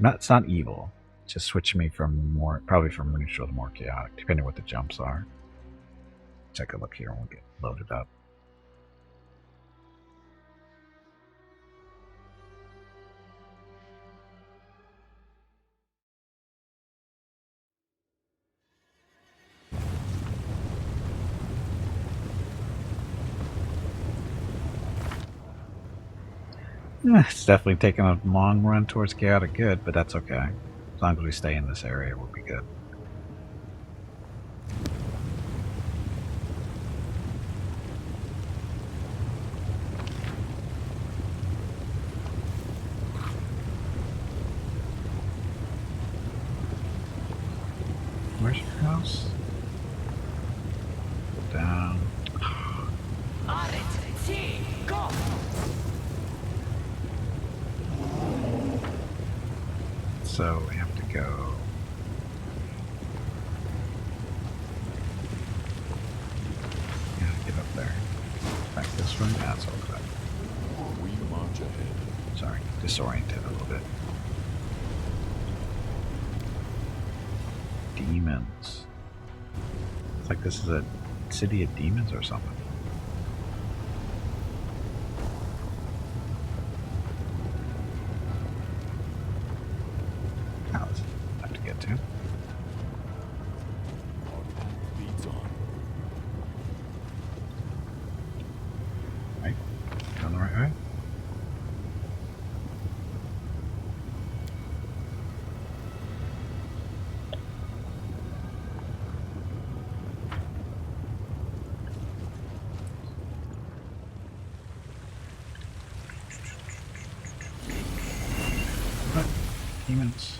It's not evil. Just switching me from probably from neutral to more chaotic, depending on what the jumps are. Take a look here and we'll get loaded up. It's definitely taking a long run towards chaotic good, but that's okay. As long as we stay in this area, we'll be good. Where's your house? Down. Go! So we have to go. Yeah, get up there. Back this way? Yeah, it's all good. We march ahead. Sorry, disoriented a little bit. Demons. It's like this is a city of demons or something. Have to get to. Our path leads on. Right? Going the right way? What? Demons.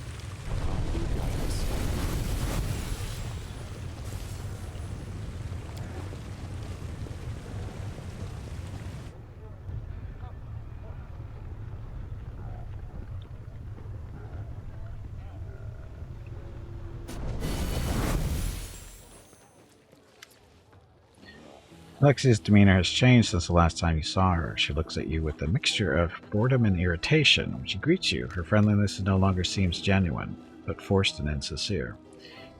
Lexi's demeanor has changed since the last time you saw her. She looks at you with a mixture of boredom and irritation. When she greets you, her friendliness no longer seems genuine, but forced and insincere.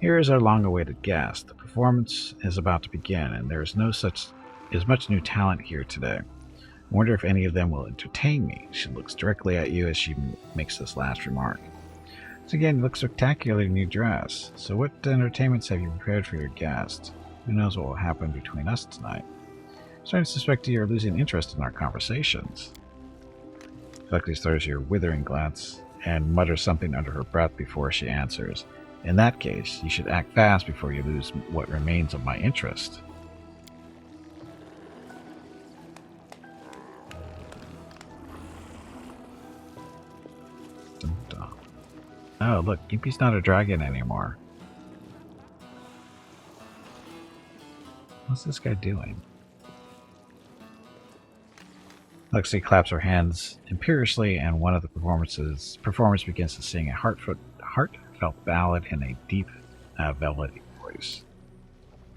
Here is our long-awaited guest. The performance is about to begin, and there is much new talent here today. I wonder if any of them will entertain me. She looks directly at you as she makes this last remark. Once again, you look spectacularly in your dress. So what entertainments have you prepared for your guest? Who knows what will happen between us tonight? I'm starting to suspect you are losing interest in our conversations. Fleckley throws you a withering glance and mutters something under her breath before she answers. In that case, you should act fast before you lose what remains of my interest. Dun, dun. Oh, look, Gimpy's not a dragon anymore. What's this guy doing? Lexi claps her hands imperiously, and one of the performers begins to sing a heartfelt ballad in a deep, velvety voice.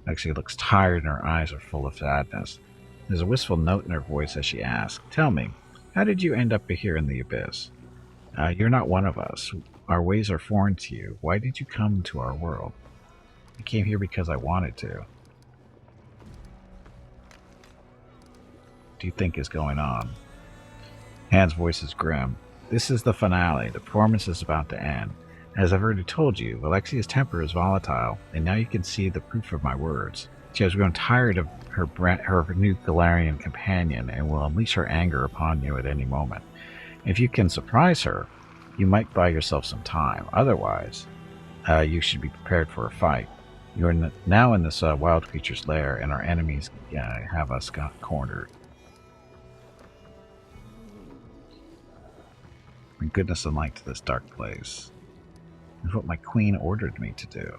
Lexi looks tired, and her eyes are full of sadness. There's a wistful note in her voice as she asks, "Tell me, how did you end up here in the abyss? You're not one of us. Our ways are foreign to you. Why did you come to our world?" "I came here because I wanted to." "What do you think is going on?" Han's voice is grim. "This is the finale. The performance is about to end. As I've already told you, Alexia's temper is volatile, and now you can see the proof of my words. She has grown tired of her new Galarian companion and will unleash her anger upon you at any moment. If you can surprise her, you might buy yourself some time. Otherwise, you should be prepared for a fight. You are now in this wild creature's lair, and our enemies have us cornered." Bring goodness and light to this dark place. It's what my queen ordered me to do.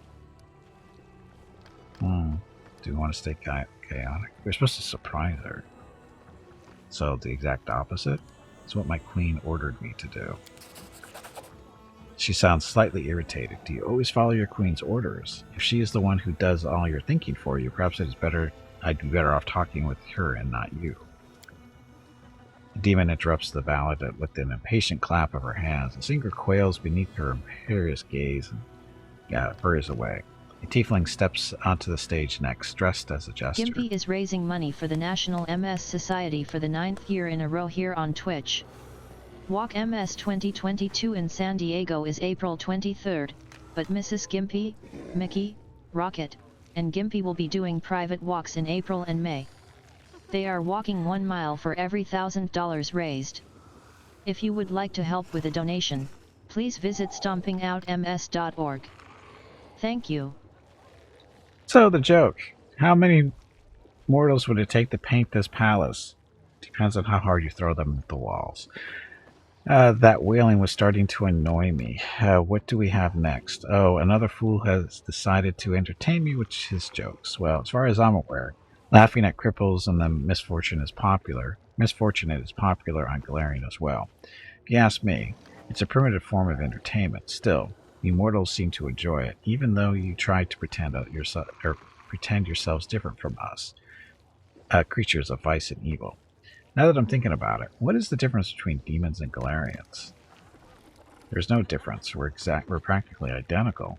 Do we want to stay chaotic? We're supposed to surprise her. So the exact opposite? It's what my queen ordered me to do. She sounds slightly irritated. "Do you always follow your queen's orders? If she is the one who does all your thinking for you, perhaps I'd be better off talking with her and not you." The demon interrupts the ballad with an impatient clap of her hands. The singer quails beneath her imperious gaze and hurries away. A tiefling steps onto the stage next, dressed as a jester. Gimpy is raising money for the National MS Society for the 9th year in a row here on Twitch. Walk MS 2022 in San Diego is April 23rd, but Mrs. Gimpy, Mickey, Rocket, and Gimpy will be doing private walks in April and May. They are walking 1 mile for every $1,000 raised. If you would like to help with a donation, please visit stompingoutms.org. Thank you. So the joke. How many mortals would it take to paint this palace? Depends on how hard you throw them at the walls. That wailing was starting to annoy me. What do we have next? Oh, another fool has decided to entertain me with his jokes. Well, as far as I'm aware, laughing at cripples and the misfortunate is popular on Galarian as well. If you ask me, it's a primitive form of entertainment. Still, you mortals seem to enjoy it, even though you try to pretend yourselves different from us, creatures of vice and evil. Now that I'm thinking about it, what is the difference between demons and Galarians? There's no difference. We're practically identical.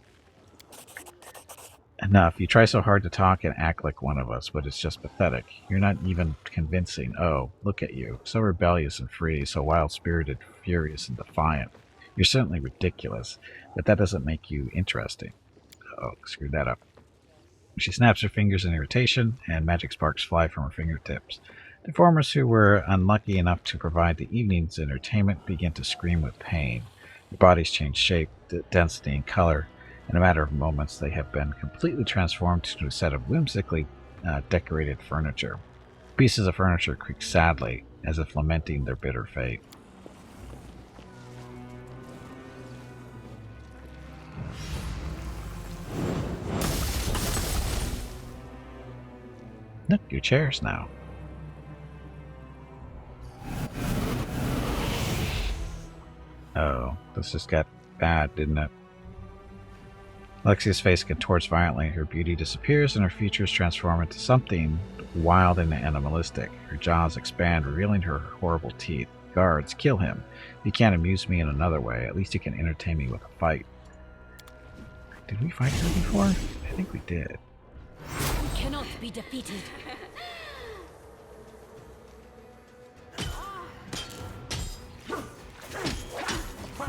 Enough. You try so hard to talk and act like one of us, but it's just pathetic. You're not even convincing. Oh, look at you. So rebellious and free, so wild-spirited, furious, and defiant. You're certainly ridiculous, but that doesn't make you interesting. Oh, screwed that up. She snaps her fingers in irritation, and magic sparks fly from her fingertips. The performers who were unlucky enough to provide the evening's entertainment begin to scream with pain. Their bodies change shape, density, and color. In a matter of moments, they have been completely transformed into a set of whimsically decorated furniture. Pieces of furniture creak sadly, as if lamenting their bitter fate. Look, your chairs now. Oh, this just got bad, didn't it? Lexia's face contorts violently, her beauty disappears, and her features transform into something wild and animalistic. Her jaws expand, revealing her horrible teeth. Guards, kill him. If you can't amuse me in another way, at least you can entertain me with a fight. Did we fight her before? I think we did. We cannot be defeated.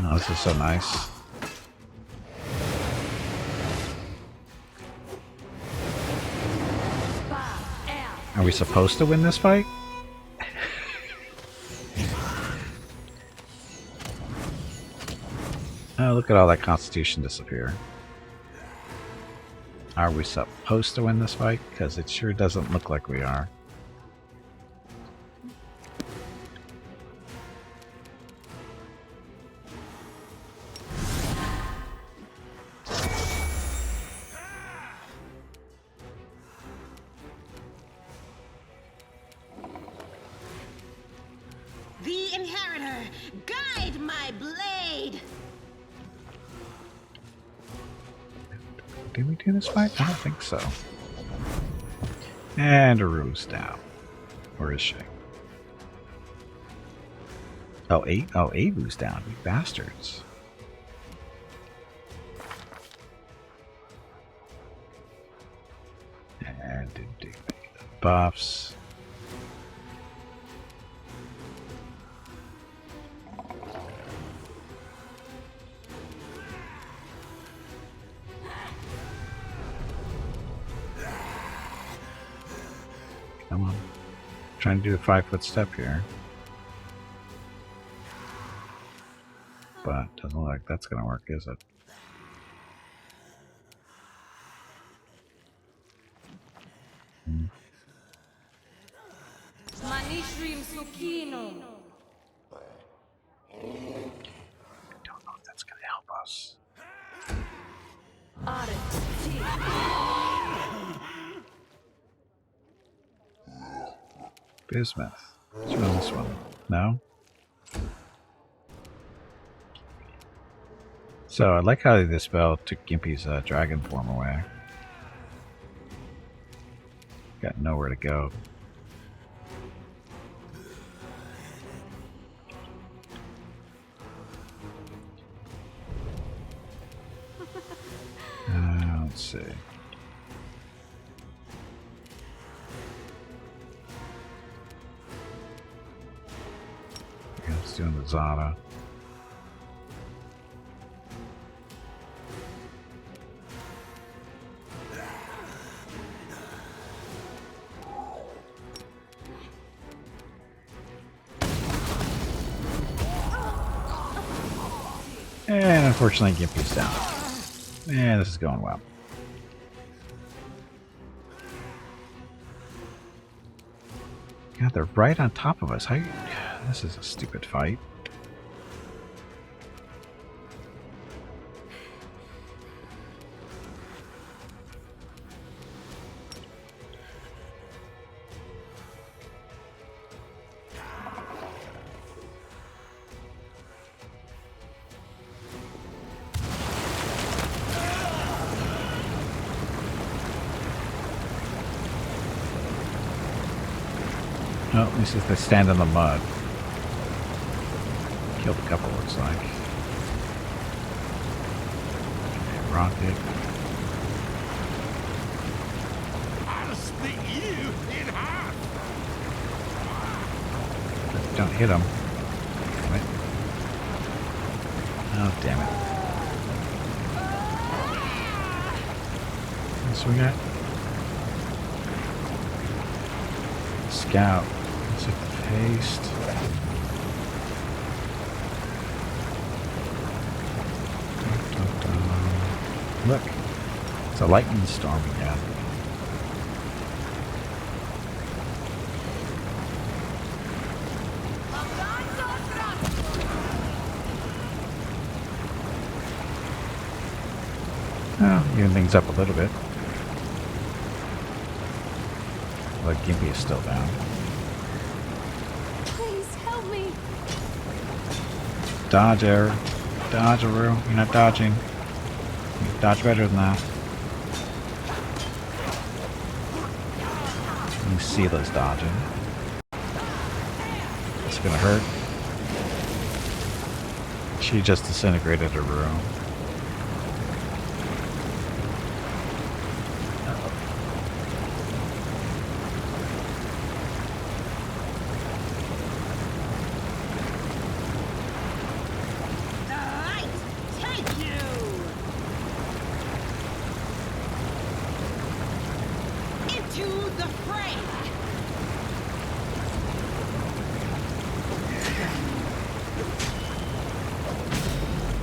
Oh, this is so nice. Are we supposed to win this fight? Oh, look at all that constitution disappear. Are we supposed to win this fight? Because it sure doesn't look like we are. Guide my blade! Did we do this fight? I don't think so. And Aru's down. Where is she? Oh, Abu's down, you bastards. And didn't do any of the buffs. Come on. Trying to do a 5-foot step here. But doesn't look like that's gonna work, is it? Manishrim Sukino. I don't know if that's gonna help us. Bismuth. Let's run this one. No? So I like how this spell took Gimpy's dragon form away. Got nowhere to go. Let's see. Yeah, it's doing the Zada. And unfortunately, Gimpy's down. And this is going well. God, they're right on top of us. How you... This is a stupid fight. Oh, at least if they stand in the mud. Killed a couple, looks like. Okay, rocket. I'll split you in half. Don't hit him. Damn it. Oh, damn it. What else we got? Scout. Let's hit the paste. Look, it's a lightning storm again. Oh, even things up a little bit. But Gimpy is still down. Please help me. Dodge, Air. Dodge, Aru. You're not dodging. You dodge better than that. You see those dodging. It's gonna hurt. She just disintegrated Aru.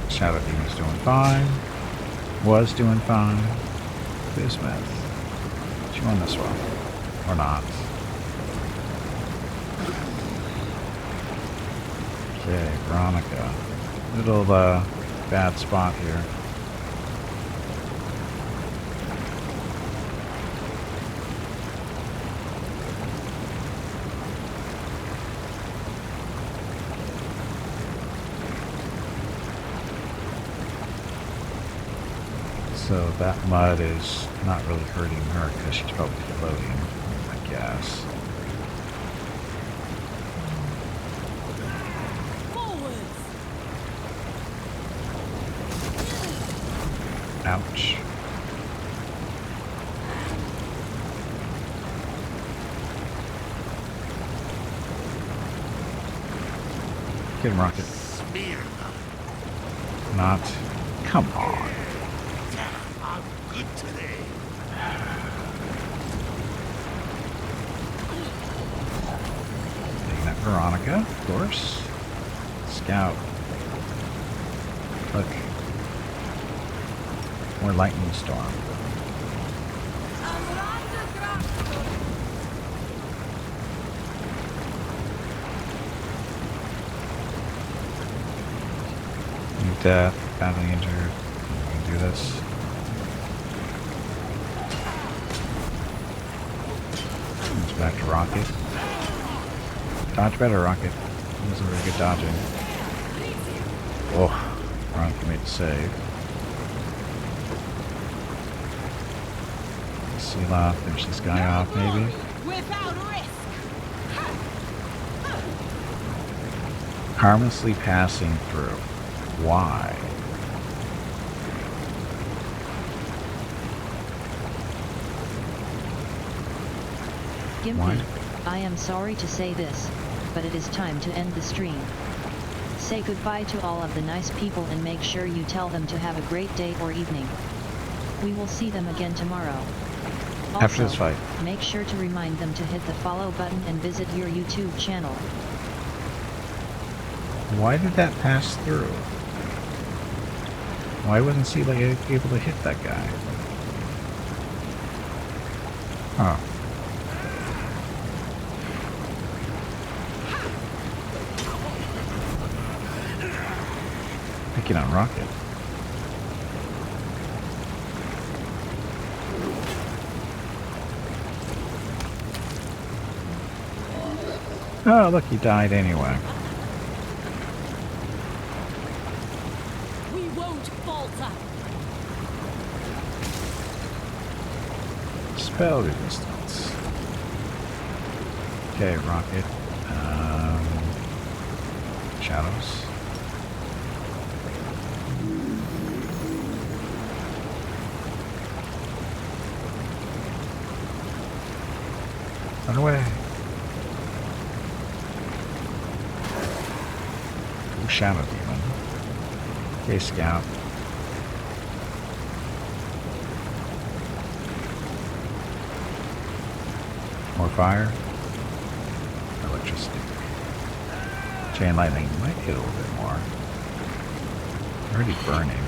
Shadow Demon's doing fine. Was doing fine. Bismuth. She won this one. Or not. Okay, Veronica. Little bad spot here. So that mud is not really hurting her because she's probably floating, I guess. Ouch. Get him, Rocket. Not. Come on. I'm good today. Taking that Veronica, of course. Scout. Look. More lightning storm. New death, badly injured. We can do this. Comes back to Rocket. Dodge better, Rocket. That was a really good dodging. Oh, Rocket made the save. Seal off, finish this guy off, maybe. Without risk. Harmlessly passing through. Why? Gimpy, I am sorry to say this, but it is time to end the stream. Say goodbye to all of the nice people and make sure you tell them to have a great day or evening. We will see them again tomorrow. Also, After this fight. make sure to remind them to hit the follow button and visit your YouTube channel. Why did that pass through? Why wasn't she like able to hit that guy? Huh. Picking on Rocket. Oh, look, he died anyway. We won't falter. Spell resistance. Okay, Rocket. Shadows. Run away. Ooh, Shadow Demon. Okay, Scout. More fire. Electricity. Chain lightning might hit a little bit more. Already burning.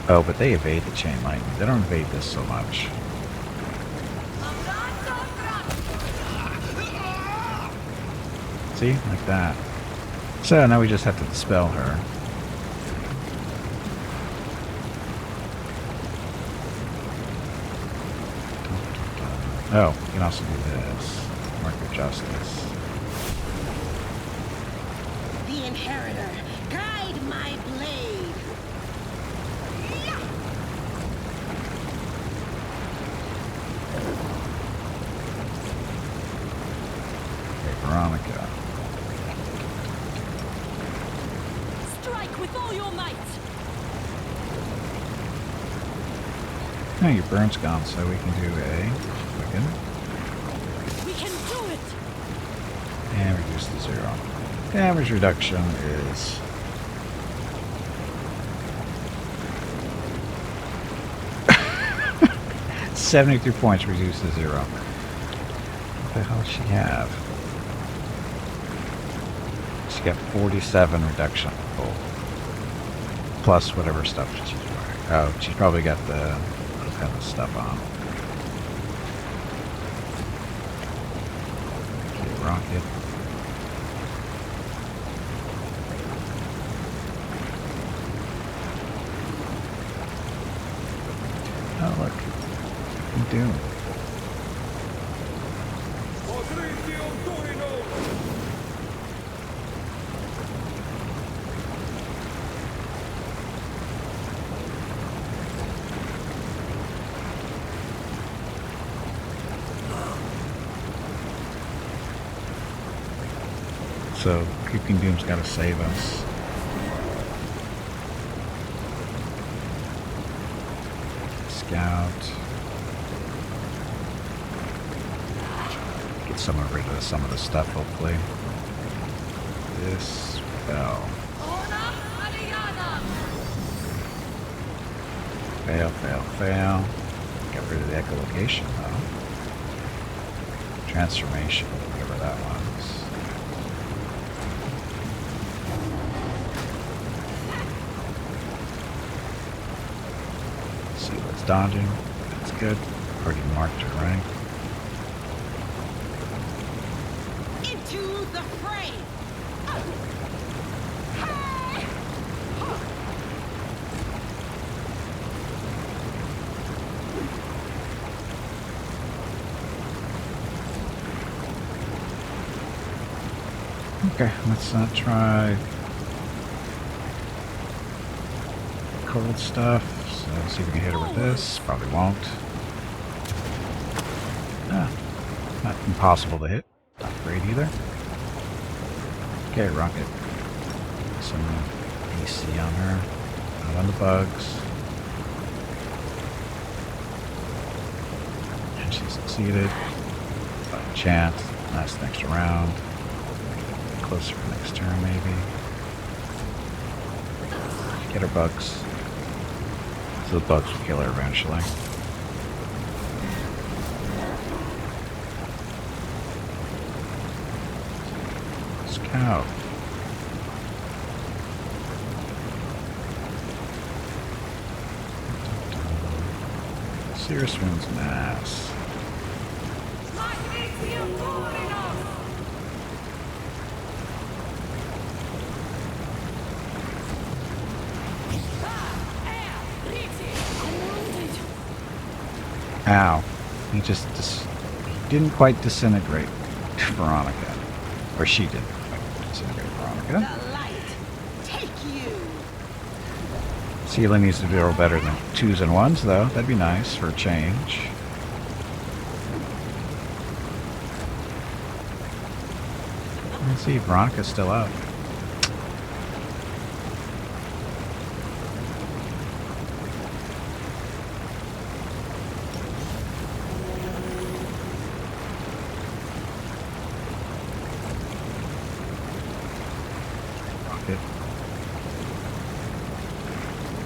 Oh, but they evade the chain lightning. They don't evade this so much. See? Like that. So now we just have to dispel her. Oh, you can also do this. Mark of Justice. The Inheritor, guide my blade. Okay, Veronica. Strike with all your might. Now your burn's gone, so we can do a quicken. We can do it. And reduce to 0. Damage reduction is... $73 points reduced to 0. What the hell does she have? She got 47 reduction. Oh. Plus whatever stuff she's wearing. Oh, she's probably got the kind of stuff on. Okay, Rocket. Oh, look. Doom. so Creeping Doom's gotta save us. Scout. Get rid of some of the stuff, hopefully. This fell. Fail, fail, fail. Get rid of the echolocation, though. Transformation, whatever that was. See what's dodging. That's good. Already marked her right. Into the fray! Okay, let's not try cold stuff. So let's see if we can hit her with this. Probably won't. Ah, not impossible to hit. Not great either. Okay, rocket. Some AC on her. Not on the bugs. And she succeeded. By a chance. Last next round. Closer for next turn, maybe. Get her bugs. So the bugs will kill her eventually. Scout. Cirrus wins an ass. Ow. He just he didn't quite disintegrate Veronica. Or she didn't quite disintegrate Veronica. The light, take you! Sela needs to do a little better than 2s and 1s, though. That'd be nice for a change. Let's see, Veronica's still up.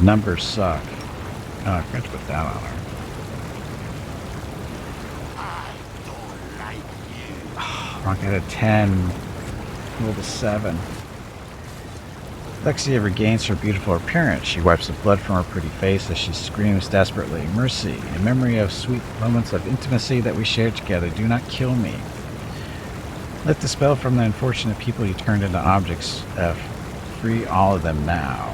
Numbers suck. Oh, I forgot to put that on her. I don't like you. Rocket had a 10. Rolled a 7. Lexia regains her beautiful appearance. She wipes the blood from her pretty face as she screams desperately, "Mercy, in memory of sweet moments of intimacy that we shared together, do not kill me. Lift the spell from the unfortunate people you turned into objects. Free all of them now."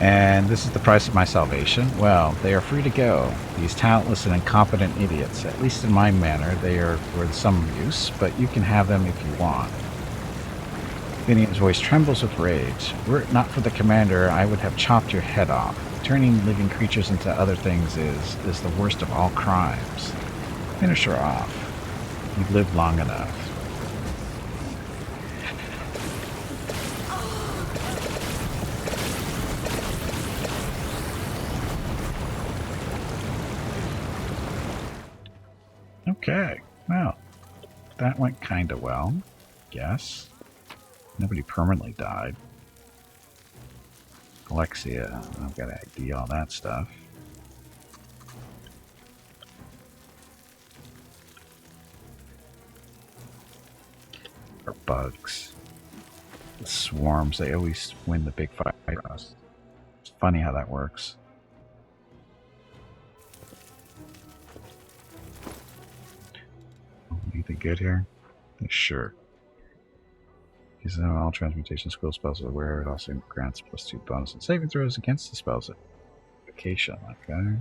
And this is the price of my salvation. Well, they are free to go. These talentless and incompetent idiots. At least in my manner, they are worth some use, but you can have them if you want. Finian's voice trembles with rage. Were it not for the commander, I would have chopped your head off. Turning living creatures into other things is the worst of all crimes. Finish her off. You've lived long enough. Okay, well, that went kind of well, guess. Nobody permanently died. Alexia, I've got to ID all that stuff. Or bugs. The swarms, they always win the big fight for us. It's funny how that works. Anything good here? Sure. Using all transmutation skill spells are aware, it also grants +2 bonus and saving throws against the spells at vacation. Okay.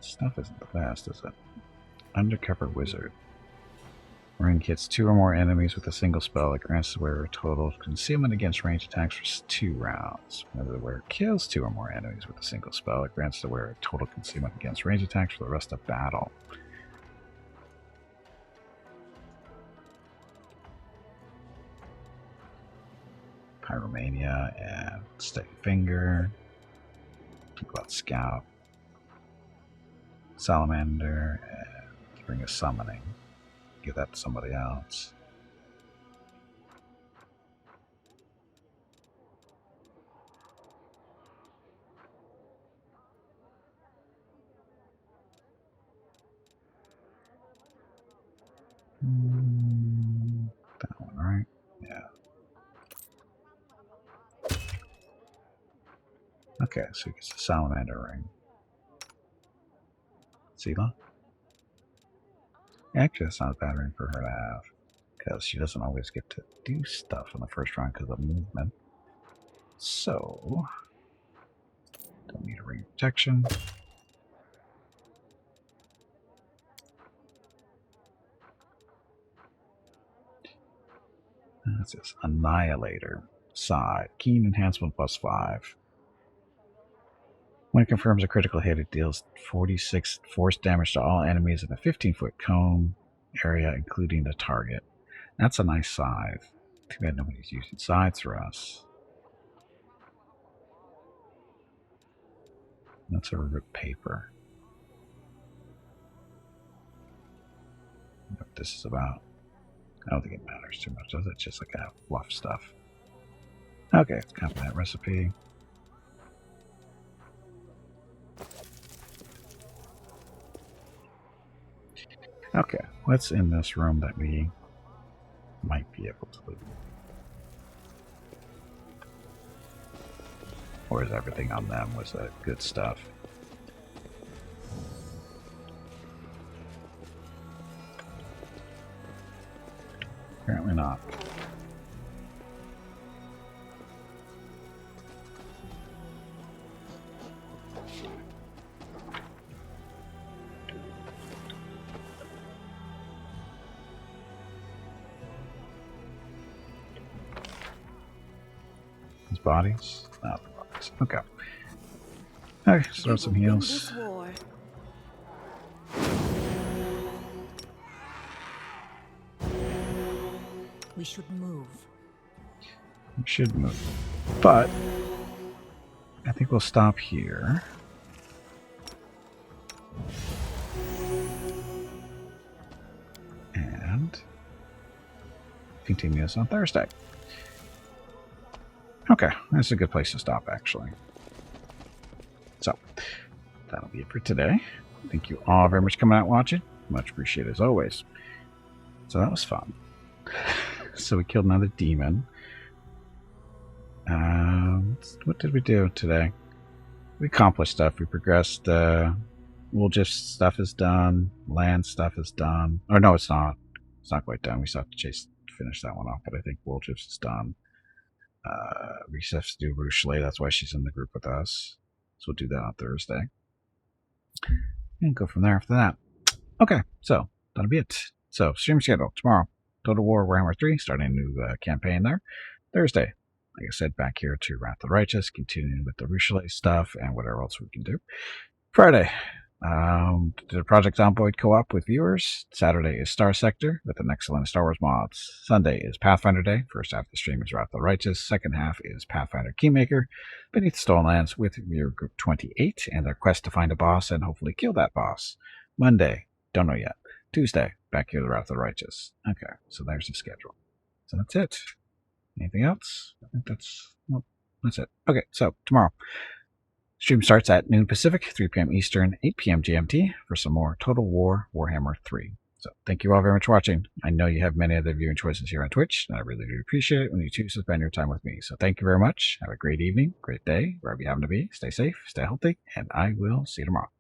Stuff isn't the best, is it? Undercover wizard. Ring hits 2 or more enemies with a single spell that grants the wearer a total of concealment against ranged attacks for 2 rounds. Whenever the wearer kills 2 or more enemies with a single spell, it grants the wearer a total concealment against ranged attacks for the rest of battle. Pyromania and Steady Finger. Think about Scout. Salamander and Ring of Summoning. Give that to somebody else. That one, right? Yeah. Okay, so he gets the Salamander Ring. Sela? Actually, that's not a bad ring for her to have. Because she doesn't always get to do stuff in the first round because of movement. So, don't need a ring of protection. That's this Annihilator. Side. Keen enhancement +5. When it confirms a critical hit, it deals 46 force damage to all enemies in a 15-foot cone area, including the target. That's a nice scythe. Too bad nobody's using scythes for us. That's a rip paper. What this is about. I don't think it matters too much, does it? It's just like a fluff stuff. Okay, let's copy that recipe. Okay, what's in this room that we might be able to loot? Or is everything on them was that good stuff? Apparently not. These bodies? Not the bodies. Okay. Okay, start some heals. We should move. We should move. But I think we'll stop here. And continue this on Thursday. Okay, that's a good place to stop, actually. So, that'll be it for today. Thank you all very much for coming out and watching. Much appreciated as always. So that was fun. So we killed another demon. What did we do today? We accomplished stuff. We progressed. Woolgif stuff is done. Land stuff is done. Or no, it's not. It's not quite done. We still have to finish that one off. But I think Woolgif is done. We have to do Ruchelet. That's why she's in the group with us. So we'll do that on Thursday. And go from there after that. Okay, so that'll be it. So stream schedule tomorrow. Total War Warhammer 3, starting a new campaign there. Thursday, like I said, back here to Wrath of the Righteous, continuing with the Ruchelet stuff and whatever else we can do. Friday, did a Project Zomboid co-op with viewers. Saturday is Star Sector with an excellent Star Wars mods. Sunday is Pathfinder Day. First half of the stream is Wrath of the Righteous. Second half is Pathfinder Keymaker. Beneath the Stolen Lands with viewer group 28 and their quest to find a boss and hopefully kill that boss. Monday, don't know yet. Tuesday, back here to Wrath of the Righteous. Okay, so there's the schedule. So that's it. Anything else? I think that's it. Okay, so tomorrow. Stream starts at noon Pacific, 3 p.m. Eastern, 8 p.m. GMT for some more Total War Warhammer 3. So thank you all very much for watching. I know you have many other viewing choices here on Twitch, and I really do appreciate it when you choose to spend your time with me. So thank you very much. Have a great evening, great day, wherever you happen to be. Stay safe, stay healthy, and I will see you tomorrow.